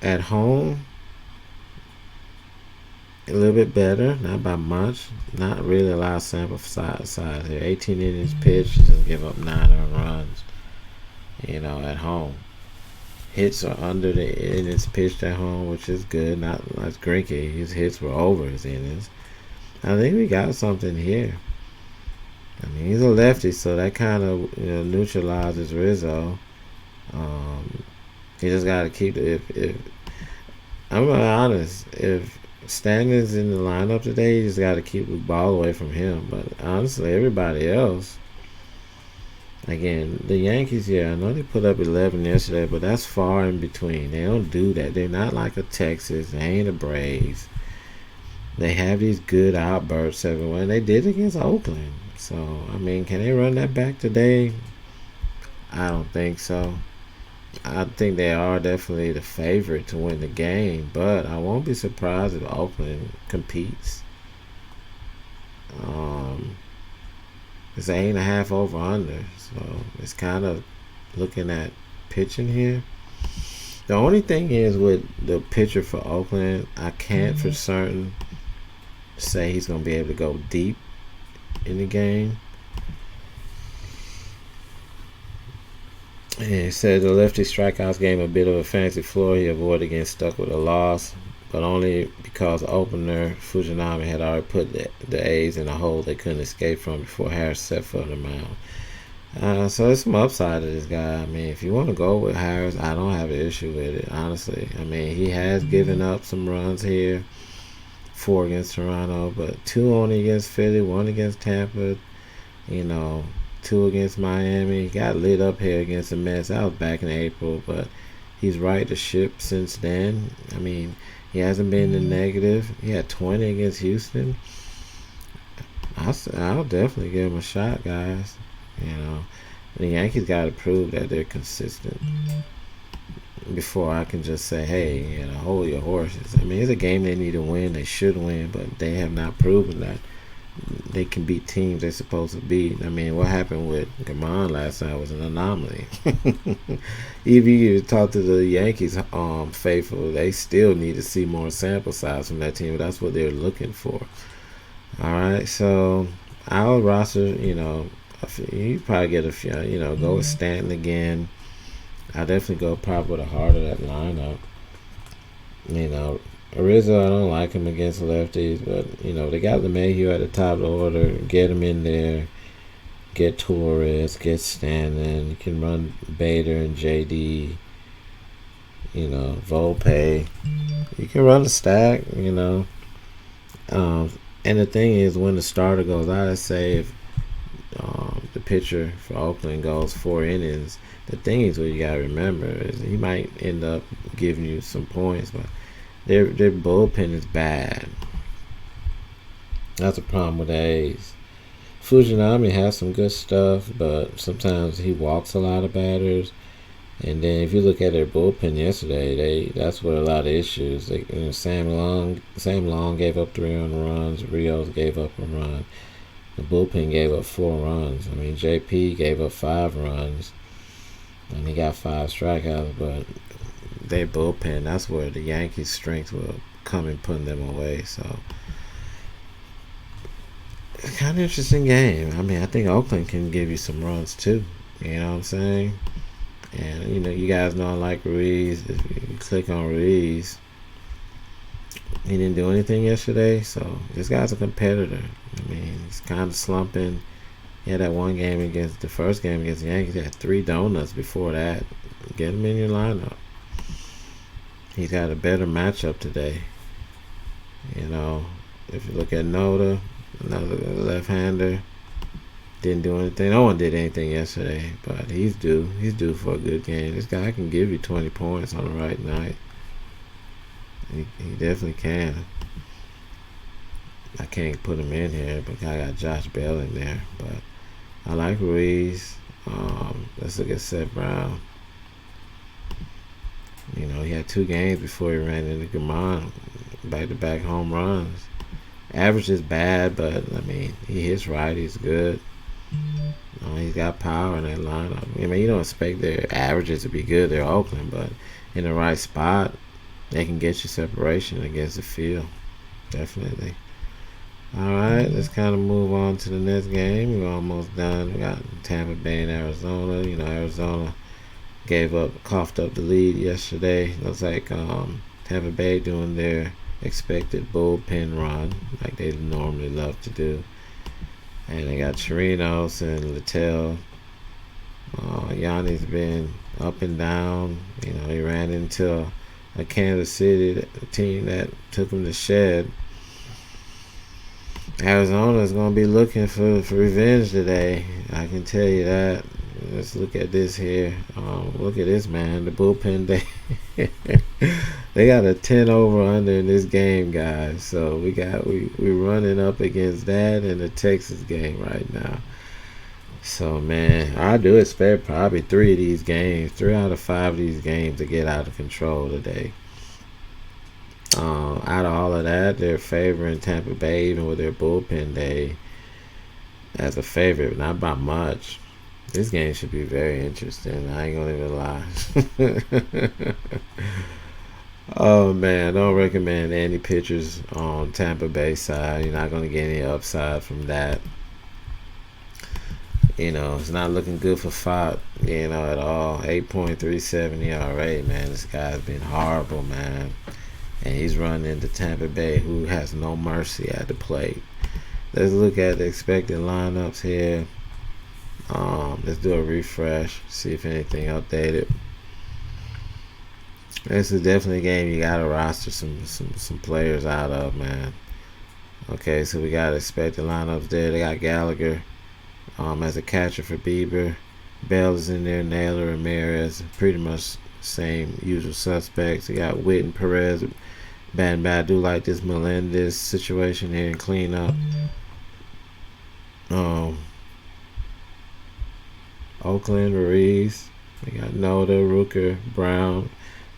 at home. A little bit better, not by much. Not really a lot of sample size here. 18 innings pitched, just give up 9 earned runs. At home. Hits are under the innings pitched at home, which is good. Not like Greinke. His hits were over his innings. I think we got something here. I mean, he's a lefty, so that kind of neutralizes Rizzo. He just got to keep it. If I'm gonna be honest, if Stanton's in the lineup today, you just got to keep the ball away from him. But honestly, everybody else, again, the Yankees, I know they put up 11 yesterday, but that's far in between. They don't do that. They're not like a Texas. They ain't a Braves. They have these good outbursts everywhere, and they did it against Oakland. So, I mean, can they run that back today? I don't think so. I think they are definitely the favorite to win the game, but I won't be surprised if Oakland competes. It's 8.5 over under, so it's kind of looking at pitching here. The only thing is with the pitcher for Oakland, I can't for certain say he's going to be able to go deep in the game. And it said the lefty strikeouts gave him a bit of a fancy floor. He avoided getting stuck with a loss, but only because the opener, Fujinami, had already put the A's in a hole they couldn't escape from before Harris set foot on the mound. So there's some upside to this guy. I mean, if you want to go with Harris, I don't have an issue with it, honestly. I mean, he has given up some runs here. 4 against Toronto, but 2 only against Philly, 1 against Tampa, 2 against Miami. He got lit up here against the Mets. That was back in April, but he's right the ship since then. I mean, he hasn't been in the negative. He had 20 against Houston. I'll definitely give him a shot, guys. The Yankees got to prove that they're consistent before I can just say, hey, hold your horses. I mean, it's a game they need to win. They should win, but they have not proven that they can beat teams they're supposed to beat. I mean, what happened with Gamon last night was an anomaly. Even you talk to the Yankees faithful, they still need to see more sample size from that team. But that's what they're looking for. All right, so our roster, you probably get a few, go with Stanton again. I definitely go probably with the heart of that lineup. Rizzo, I don't like him against lefties, but they got LeMahieu at the top of the order. Get him in there. Get Torres. Get Stanton. You can run Bader and JD. Volpe. You can run the stack. And the thing is, when the starter goes out, let's say if the pitcher for Oakland goes 4 innings, the thing is, what you gotta remember is he might end up giving you some points, but their bullpen is bad. That's a problem with the A's. Fujinami has some good stuff, but sometimes he walks a lot of batters. And then if you look at their bullpen yesterday, that's where a lot of issues. Sam Long gave up 3 earned runs. Rios gave up a run. The bullpen gave up 4 runs. I mean, JP gave up 5 runs, and he got 5 strikeouts. But they bullpen, that's where the Yankees' strength will come in putting them away. So it's kind of interesting game. I mean, I think Oakland can give you some runs too. You know what I'm saying? And you guys know I like Ruiz. If you click on Ruiz, he didn't do anything yesterday, so this guy's a competitor. I mean, he's kind of slumping. He had that one game against the first game against the Yankees. He had 3 donuts before that. Get him in your lineup. He's got a better matchup today. If you look at Noda, another left-hander, didn't do anything. No one did anything yesterday, but he's due. He's due for a good game. This guy can give you 20 points on the right night. He definitely can. I can't put him in here because I got Josh Bell in there. But I like Ruiz. Let's look at Seth Brown. He had 2 games before he ran into Gamon. Back-to-back home runs. Average is bad, but, I mean, he hits right. He's good. He's got power in that lineup. I mean, you don't expect their averages to be good. They're Oakland, but in the right spot, they can get you separation against the field. Definitely. All right, let's kind of move on to the next game. We're almost done. We got Tampa Bay and Arizona. Arizona coughed up the lead yesterday. Looks like Tampa Bay doing their expected bullpen run like they normally love to do. And they got Chirinos and Littell. Yanni's been up and down. He ran into a Kansas City team that took him to shed. Arizona is going to be looking for revenge today. I can tell you that. Let's look at this here. Look at this, man. The bullpen, they got a 10 over under in this game, guys. So we're running up against that in the Texas game right now. So, man, I do expect probably 3 out of 5 of these games to get out of control today. Out of all of that, they're favoring Tampa Bay, even with their bullpen day, as a favorite, not by much. This game should be very interesting. I ain't gonna even lie. Oh, man, don't recommend any pitchers on Tampa Bay side. You're not gonna get any upside from that. It's not looking good for Fop, at all. 8.37 ERA, man. This guy's been horrible, man. And he's running into Tampa Bay, who has no mercy at the plate. Let's look at the expected lineups here. Let's do a refresh, see if anything updated. This is definitely a game you gotta roster some players out of, man. Okay, so we got expected lineups there. They got Gallagher as a catcher for Bieber. Bell is in there, Naylor, Ramirez, pretty much same usual suspects. They got Witt and Perez. Bad. I do like this Melendez situation here and clean up. Oakland, Ruiz. They got Noda, Rooker, Brown.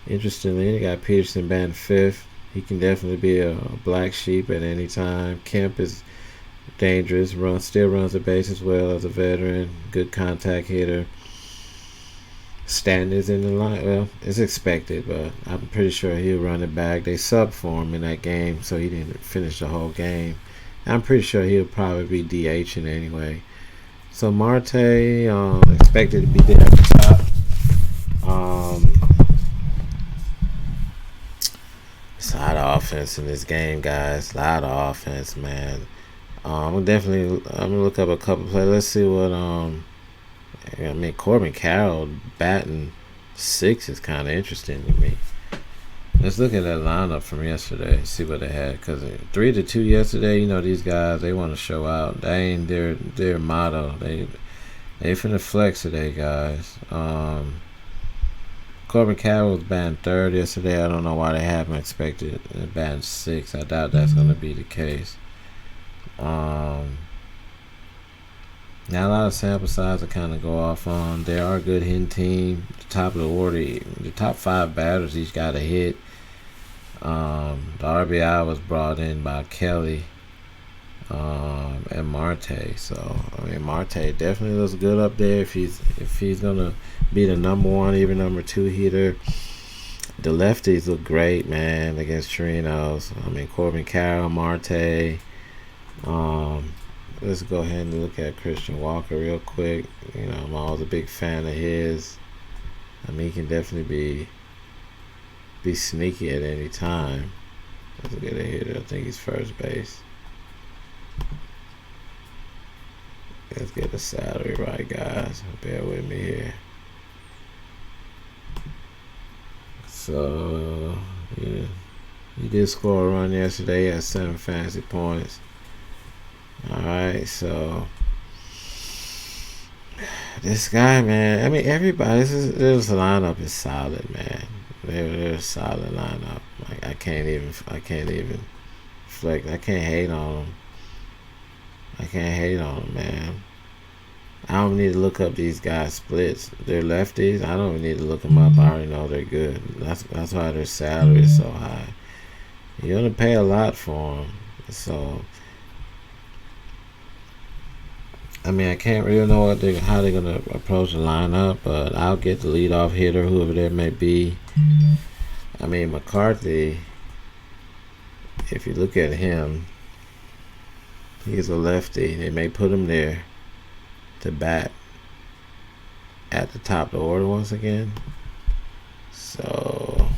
Interestingly, they got Peterson batting 5th. He can definitely be a black sheep at any time. Kemp is dangerous. Still runs the base as well as a veteran. Good contact hitter. Stanton is in the line. Well, it's expected, but I'm pretty sure he'll run it back. They subbed for him in that game, so he didn't finish the whole game. I'm pretty sure he'll probably be DHing anyway. So Marte expected to be there at the top. It's a lot of offense in this game, guys. A lot of offense, man. I'm gonna look up a couple plays. Let's see what Corbin Carroll batting 6 is kind of interesting to me. Let's look at that lineup from yesterday, see what they had. Because 3-2 yesterday, these guys, they want to show out. That ain't their motto. They finna flex today, guys. Corbin Carroll was batting 3rd yesterday. I don't know why they haven't expected batting 6. I doubt that's going to be the case. Now a lot of sample size to kind of go off on. They are a good hitting team. The top of the order, the top 5 batters each got a hit. The RBI was brought in by Kelly. and Marte. So I mean, Marte definitely looks good up there. If he's gonna be the number one, even number two hitter. The lefties look great, man, against Chirinos. I mean, Corbin Carroll, Marte. Let's go ahead and look at Christian Walker real quick. You know, I'm always a big fan of his. I mean, he can definitely be sneaky at any time. Let's get a hitter. I think he's first base. Let's get the salary right, guys. Bear with me here. So, yeah, he did score a run yesterday. He had 7 fantasy points. Alright, so this guy, man, I mean, everybody, this lineup is solid, man. They're a solid lineup. Like, I can't even reflect. I can't hate on them. Man. I don't need to look up these guys' splits. They're lefties. I don't even need to look them up. I already know they're good. That's why their salary is so high. You're gonna pay a lot for them. So, I mean, I can't really know how they're gonna approach the lineup, but I'll get the leadoff hitter, whoever that may be. I mean, McCarthy. If you look at him, he's a lefty. They may put him there to bat at the top of the order once again. So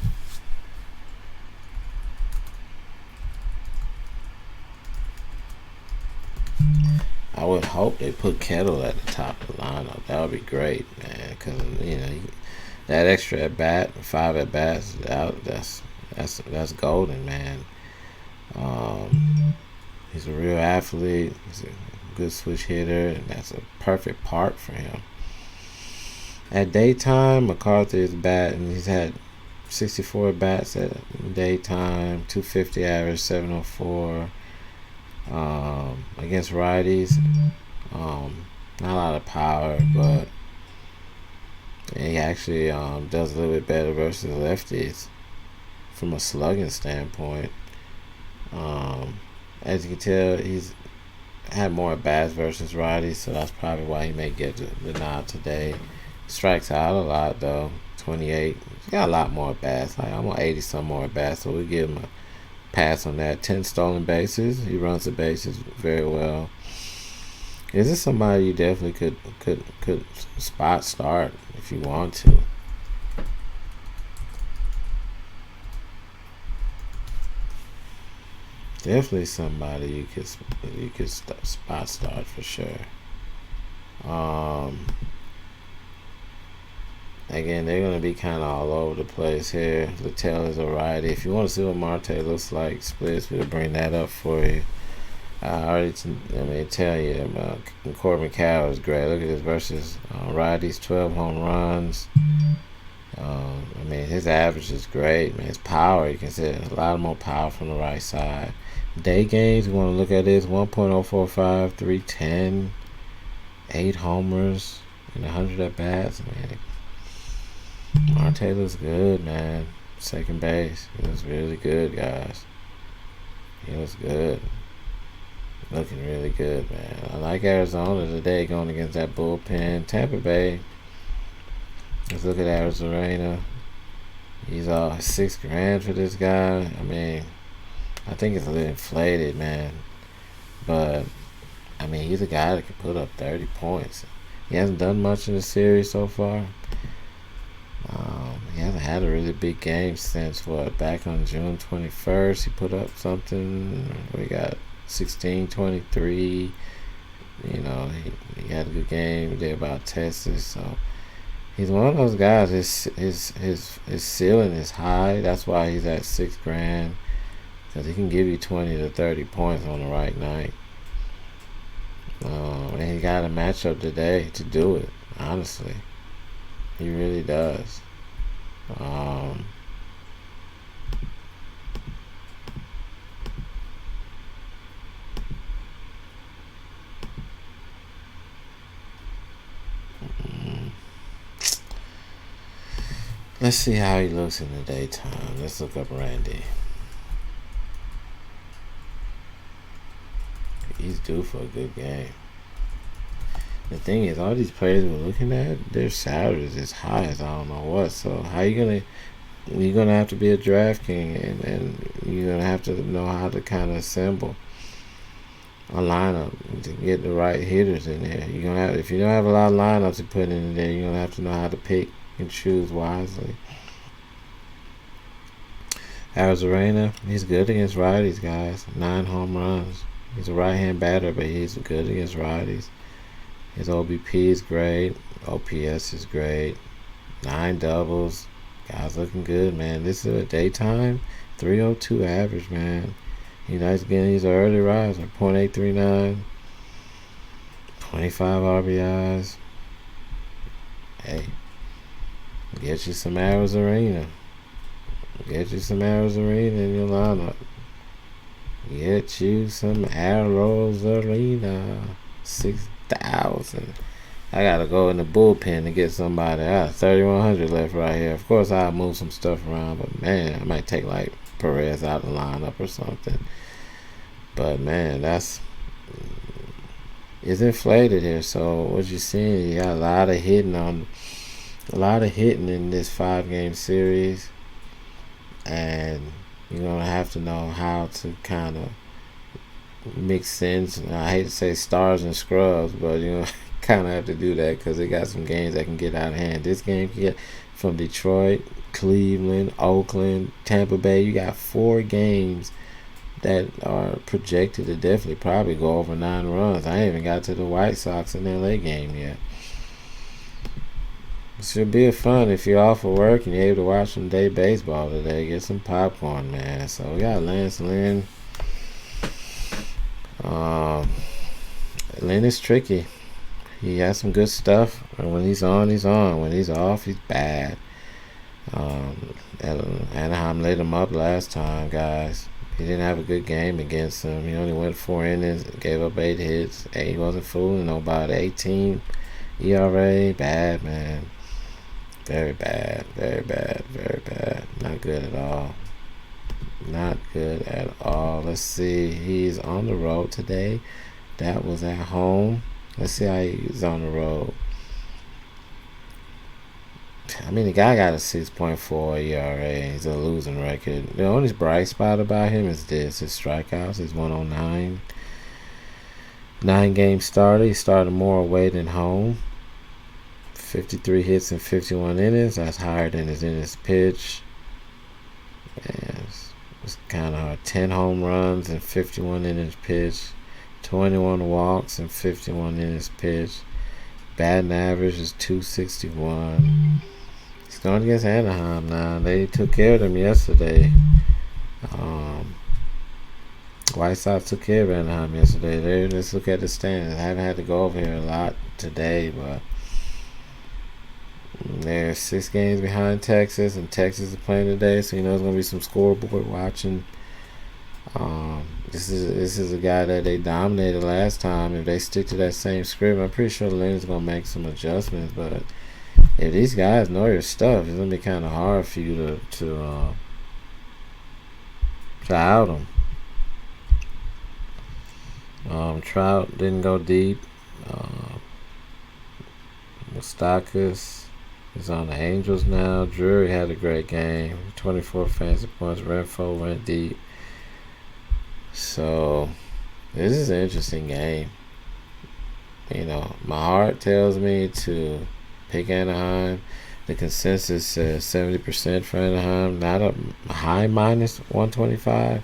I would hope they put Kettle at the top of the lineup. That would be great, man. Because you know that extra at bat, 5 at bats, that's golden, man. He's a real athlete. He's a good switch hitter, and that's a perfect part for him. At daytime, McCarthy is batting. He's had 64 bats at daytime, 250 average, 704. Against righties, not a lot of power, but he actually does a little bit better versus lefties from a slugging standpoint. As you can tell, he's had more at-bats versus righties, so that's probably why he may get the nod today. Strikes out a lot, though. 28. He's got a lot more at-bats, like almost 80-some more at-bats, so we give him a pass on that. 10 stolen bases. He runs the bases very well. Is this somebody you definitely could spot start if you want to? Definitely somebody you could spot start for sure. Again, they're going to be kind of all over the place here. Littell is a righty. If you want to see what Marte looks like, splits, we'll bring that up for you. I already tell you, Corbin Carroll is great. Look at this versus righties, 12 home runs. I mean, his average is great, man. His power, you can see a lot more power from the right side. Day games, you want to look at this, 1.045, 310, 8 homers, and 100 at-bats. Man, Marte looks good, man. Second base. He looks really good, guys. He looks good. Looking really good, man. I like Arizona today going against that bullpen. Tampa Bay. Let's look at Arizona. He's all $6,000 for this guy. I mean, I think it's a little inflated, man. But, I mean, he's a guy that can put up 30 points. He hasn't done much in the series so far. He hasn't had a really big game since, back on June 21st. He put up something. We got 16-23. You know, he had a good game there about Texas. So, he's one of those guys. His ceiling is high. That's why he's at $6,000. Because he can give you 20 to 30 points on the right night. And he got a matchup today to do it, honestly. He really does. Let's see how he looks in the daytime. Let's look up Randy. he's due for a good game. The thing is, all these players we're looking at, their salaries is high as I don't know what. So how you gonna? You're gonna have to be a draft king, and you're gonna have to know how to kind of assemble a lineup to get the right hitters in there. You're gonna have, if you don't have a lot of lineups to put in there, you're gonna have to know how to pick and choose wisely. Arizona, he's good against righties, guys. 9 home runs. He's a right-hand batter, but he's good against righties. His OBP is great. OPS is great. 9 doubles. Guys looking good, man. This is a daytime 302 average, man. He's an early riser. .839. 25 RBIs. Hey, get you some Arizona. Get you some Arizona in your lineup. Get you some Arizona. 6,000. I gotta go in the bullpen to get somebody out. 3,100 left right here. Of course, I'll move some stuff around, but man, I might take like Perez out of the lineup or something. But man, it's inflated here. So what you're seeing, you got a lot of hitting in this 5-game series, and you're gonna have to know how to kind of mix in. I hate to say stars and scrubs, but kind of have to do that because they got some games that can get out of hand. This game can get from Detroit, Cleveland, Oakland, Tampa Bay. You got 4 games that are projected to definitely probably go over 9 runs. I ain't even got to the White Sox and LA game yet. It should be fun if you're off of work and you're able to watch some day baseball today. Get some popcorn, man. So we got Lance Lynn. Lynn is tricky. He has some good stuff. And when he's on, he's on. When he's off, he's bad. Anaheim lit him up last time, guys. He didn't have a good game against them. He only went 4 innings, gave up 8 hits. He wasn't fooling nobody. 18 ERA, bad, man. Very bad, very bad, very bad. Not good at all. Not good at all. Let's see. He's on the road today. That was at home. Let's see how he's on the road. I mean, the guy got a 6.4 ERA. He's a losing record. The only bright spot about him is his strikeouts. He's 109. 9-game starter. He started more away than home. 53 hits in 51 innings. That's higher than his innings pitched. And it's kind of hard. 10 home runs and 51 innings pitched. 21 walks and 51 innings pitched. Batting average is .261. He's going against Anaheim now. They took care of them yesterday. White Sox took care of Anaheim yesterday. Let's look at the standings. I haven't had to go over here a lot today, but they're 6 games behind Texas, and Texas is playing today, so there's going to be some scoreboard watching. This is a guy that they dominated last time. If they stick to that same script, I'm pretty sure Lynn's going to make some adjustments. But if these guys know your stuff, it's going to be kind of hard for you to out them. Trout didn't go deep. Mustakas is on the Angels now. Drury had a great game. 24 fantasy points. Renfro went deep. So, this is an interesting game. My heart tells me to pick Anaheim. The consensus says 70% for Anaheim. Not a high minus 125.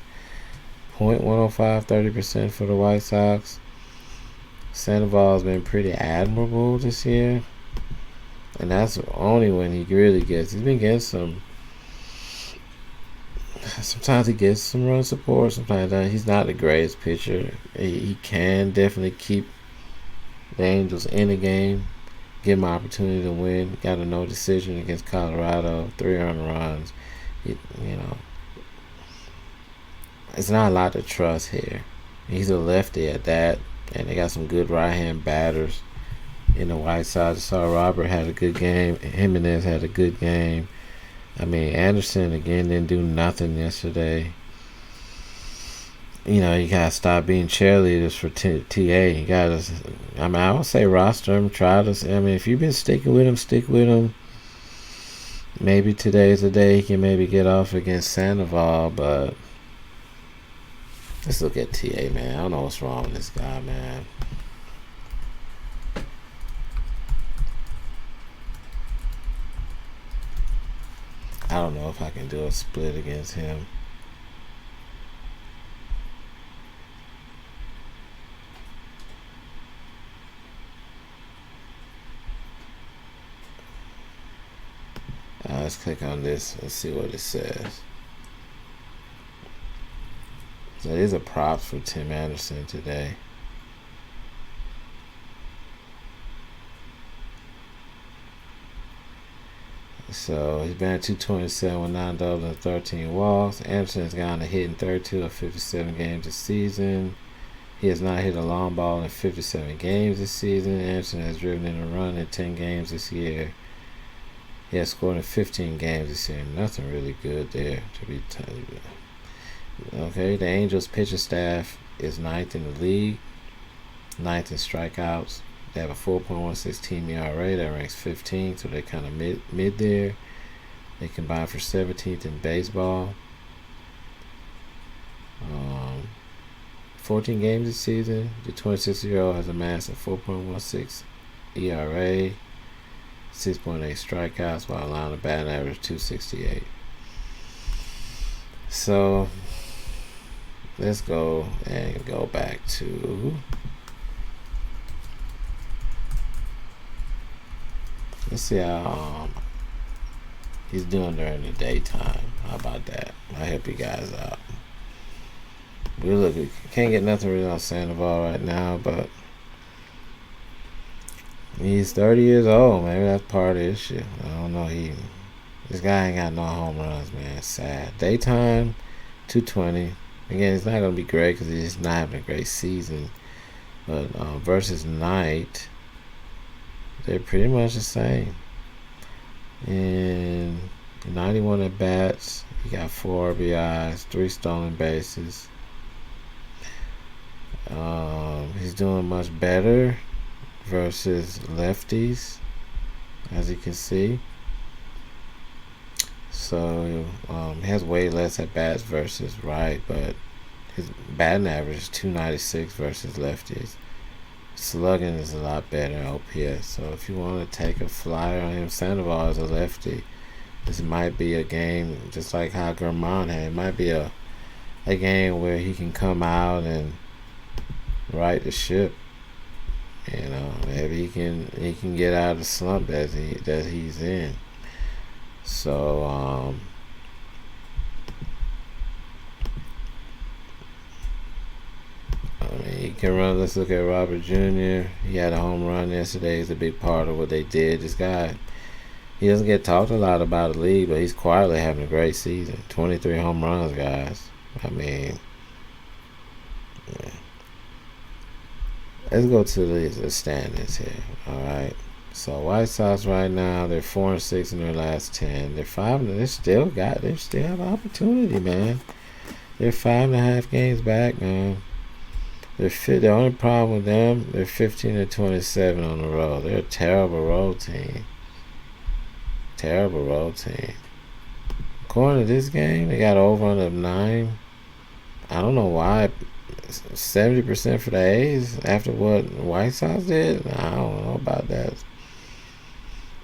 .105, 30% for the White Sox. Sandoval's been pretty admirable this year. And that's only when he really gets. He's been getting some. Sometimes he gets some run support. Sometimes he's not the greatest pitcher. He can definitely keep the Angels in the game. Give him an opportunity to win. Got a no decision against Colorado. 3 earned runs. It's not a lot to trust here. He's a lefty at that. And they got some good right-hand batters in the White Sox. I saw Robert had a good game. Jimenez had a good game. I mean, Anderson, again, didn't do nothing yesterday. you gotta stop being cheerleaders for TA. You gotta, I would say roster him, try to. If you've been sticking with him, stick with him. Maybe today's the day he can maybe get off against Sandoval, but let's look at TA, man. I don't know what's wrong with this guy, man. I don't know if I can do a split against him. Let's click on this. Let's see what it says. So these are props for Tim Anderson today. So he's been at 227 with 9 doubles and 13 walks. Anderson's gone to hitting 32 of 57 games this season. He has not hit a long ball in 57 games this season. Anderson has driven in a run in 10 games this year. He has scored in 15 games this year. Nothing really good there to be okay. The Angels pitching staff is 9th in the league, 9th in strikeouts. They have a 4.16 team ERA that ranks 15th, so they're kind of mid there. They combine for 17th in baseball. 14 games this season. The 26-year-old has amassed a 4.16 ERA, 6.8 strikeouts, while allowing a batting average 268. So let's go and go back to. Let's see how he's doing during the daytime. How about that? I'll help you guys out. We can't get nothing really on Sandoval right now, but he's 30 years old. Maybe that's part of the issue. I don't know. This guy ain't got no home runs, man. It's sad. Daytime, 220. Again, it's not gonna be great because he's just not having a great season. But versus night, they're pretty much the same. And 91 at bats, he got 4 RBIs, 3 stolen bases. He's doing much better versus lefties, as you can see. So he has way less at bats versus right, but his batting average is 296 versus lefties. Slugging is a lot better in OPS. So if you want to take a flyer on him, Sandoval is a lefty. This might be a game just like how Germán had. It might be a game where he can come out and right the ship. Maybe he can get out of the slump that he's in. So he can run. Let's look at Robert Jr. He had a home run yesterday. He's a big part of what they did. This guy, he doesn't get talked a lot about the league, but he's quietly having a great season. 23 home runs, guys. Yeah. Let's go to the standings here. All right. So White Sox right now, they're 4-6 in their last 10. They're 5. They still have opportunity, man. They're 5.5 games back, man. The only problem with them, they're 15-27 on the road. They're a terrible road team. According to this game, they got over under 9. I don't know why. 70% for the A's after what White Sox did. I don't know about that.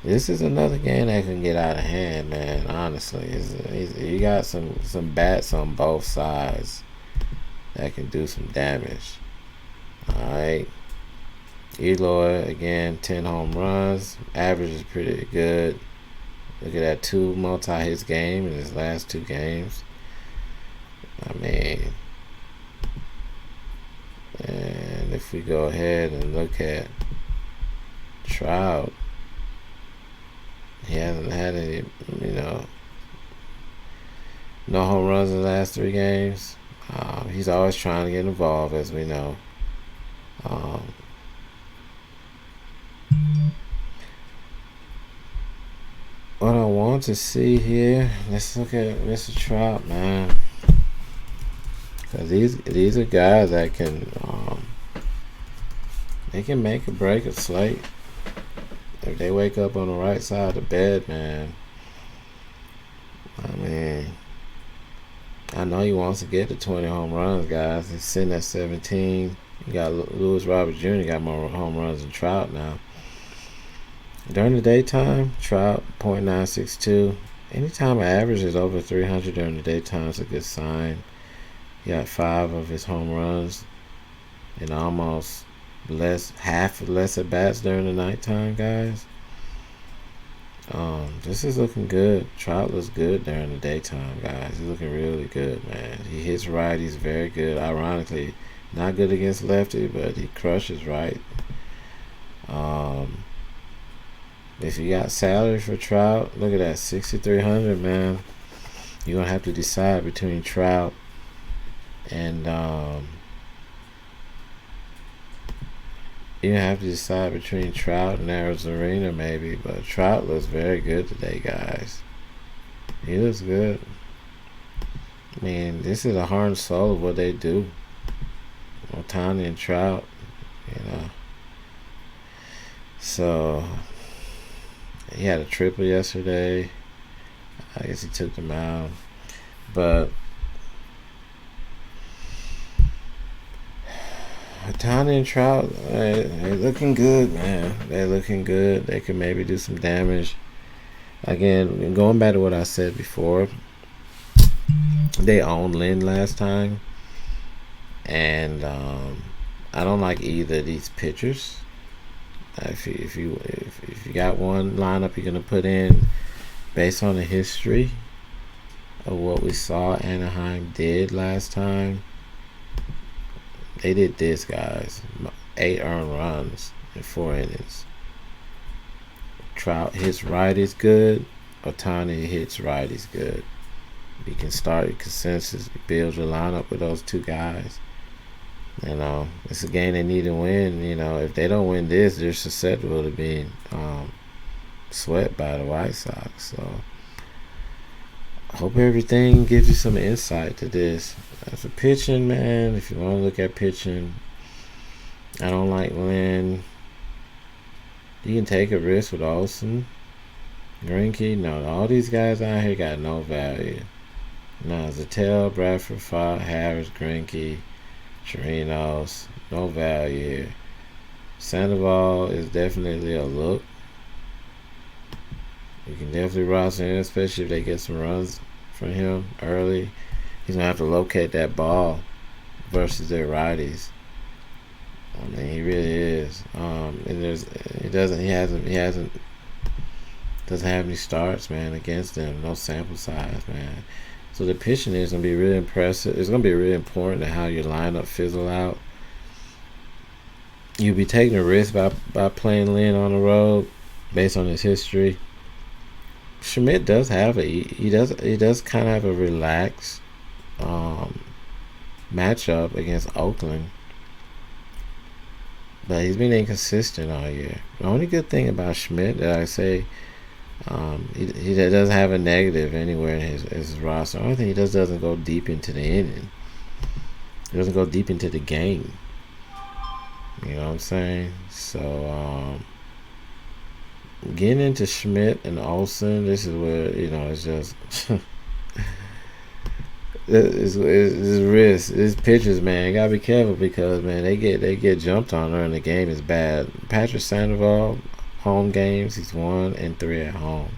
This is another game that can get out of hand, man. Honestly, you got some bats on both sides that can do some damage. All right, Eloy again, 10 home runs. Average is pretty good. Look at that, 2 multi-hits game in his last 2 games. And if we go ahead and look at Trout, he hasn't had any, no home runs in the last 3 games. He's always trying to get involved, as we know. What I want to see here, let's look at Mr. Trout, man. Because these are guys that can they can make or break a slate. If they wake up on the right side of the bed, man. I mean, I know he wants to get to 20 home runs, guys. He's sitting at 17. You got Lewis Robert Jr. got more home runs than Trout now. During the daytime, Trout .962. Anytime an average is over 300 during the daytime, it's a good sign. He got 5 of his home runs and almost half less at bats during the nighttime, guys. This is looking good. Trout looks good during the daytime, guys. He's looking really good, man. He hits righties very good. Ironically, not good against lefty, but he crushes right. If you got salary for Trout, look at that, 6,300, man. You're gonna have to decide between Trout and Arizarena maybe, but Trout looks very good today, guys. He looks good. I mean, this is the heart and soul of what they do. Ohtani and Trout, you know. So he had a triple yesterday. I guess he took them out, but Ohtani and Trout, they're looking good, man. They're looking good. They can maybe do some damage. Again, going back to what I said before, they owned Lynn last time, and I don't like either of these pitchers. If you got one lineup you're gonna put in based on the history of what we saw Anaheim did last time, they did this, guys. 8 earned runs in 4 innings. Trout hits righties good. Ohtani hits righties good. You can start your consensus, build your lineup with those two guys. You know, it's a game they need to win. You know, if they don't win this, they're susceptible to being swept by the White Sox. So, I hope everything gives you some insight to this. As a pitching, man, if you want to look at pitching, I don't like Lynn. You can take a risk with Olsen, Greinke. No, all these guys out here got no value. No, Zattel, Bradford, Fott, Harris, Greinke, Chirinos, no value here. Sandoval is definitely a look. You can definitely roster him, especially if they get some runs from him early. He's gonna have to locate that ball versus their righties. I mean, he really is. He doesn't have any starts, man, against them. No sample size, man. So the pitching is gonna be really impressive. It's gonna be really important to how your lineup fizzle out. You'll be taking a risk by playing Lynn on the road based on his history. Schmidt does have he does kind of have a relaxed matchup against Oakland, but he's been inconsistent all year. The only good thing about Schmidt that I say, he doesn't have a negative anywhere in his roster. The only thing he doesn't go deep into the inning. He doesn't go deep into the game. You know what I'm saying? So getting into Schmidt and Olsen, this is where, you know, it's just it's risk. It's pitchers, man. You gotta be careful because, man, they get jumped on during the game is bad. Patrick Sandoval, home games, he's 1-3 at home.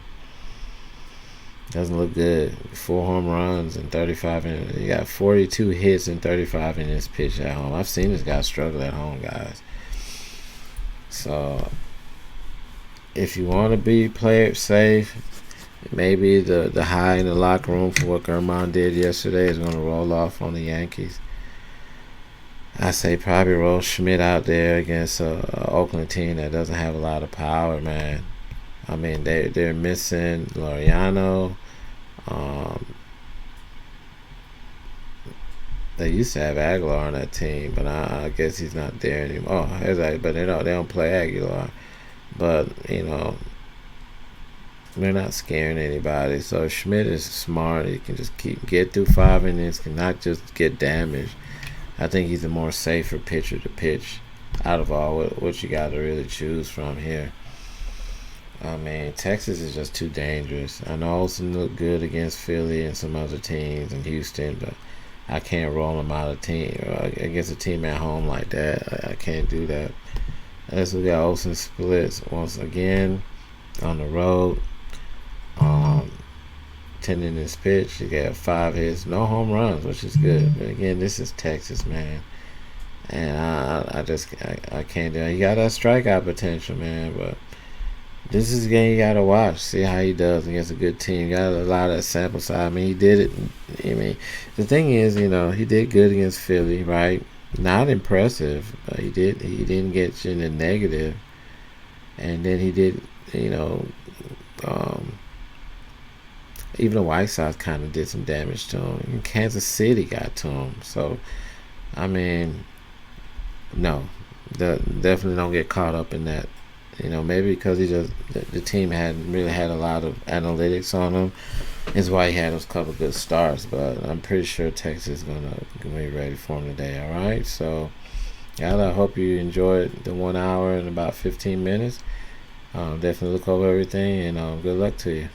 Doesn't look good. 4 home runs and 35 innings. He got 42 hits and 35 innings pitched at home. I've seen this guy struggle at home, guys. So if you want to be player safe, maybe the high in the locker room for what Germán did yesterday is going to roll off on the Yankees. I say probably roll Schmidt out there against an Oakland team that doesn't have a lot of power, man. I mean, they're missing Laureano. They used to have Aguilar on that team, but I guess he's not there anymore. Oh, but they don't play Aguilar. But, you know, they're not scaring anybody. So Schmidt is smart. He can just get through 5 innings, cannot just get damaged. I think he's a more safer pitcher to pitch out of all what you got to really choose from here. I mean, Texas is just too dangerous. I know Olsen looked good against Philly and some other teams in Houston, but I can't roll him out of team against a team at home like that. I can't do that. Let's look at Olsen splits once again on the road. 10 innings pitched. He got 5 hits, no home runs, which is good. But again, this is Texas, man, and I can't do it. He got that strikeout potential, man, but this is a game you gotta watch, see how he does against a good team. Got a lot of that sample size. I mean, he did it. I mean, the thing is, he did good against Philly, right? Not impressive. He didn't get you in the negative, and then he did, even the White Sox kind of did some damage to him. And Kansas City got to him. So, I mean, no, definitely don't get caught up in that. Maybe because the team hadn't really had a lot of analytics on him, is why he had those couple good starts. But I'm pretty sure Texas is gonna be ready for him today. All right, so I hope you enjoyed the 1 hour and about 15 minutes. Definitely look over everything, and good luck to you.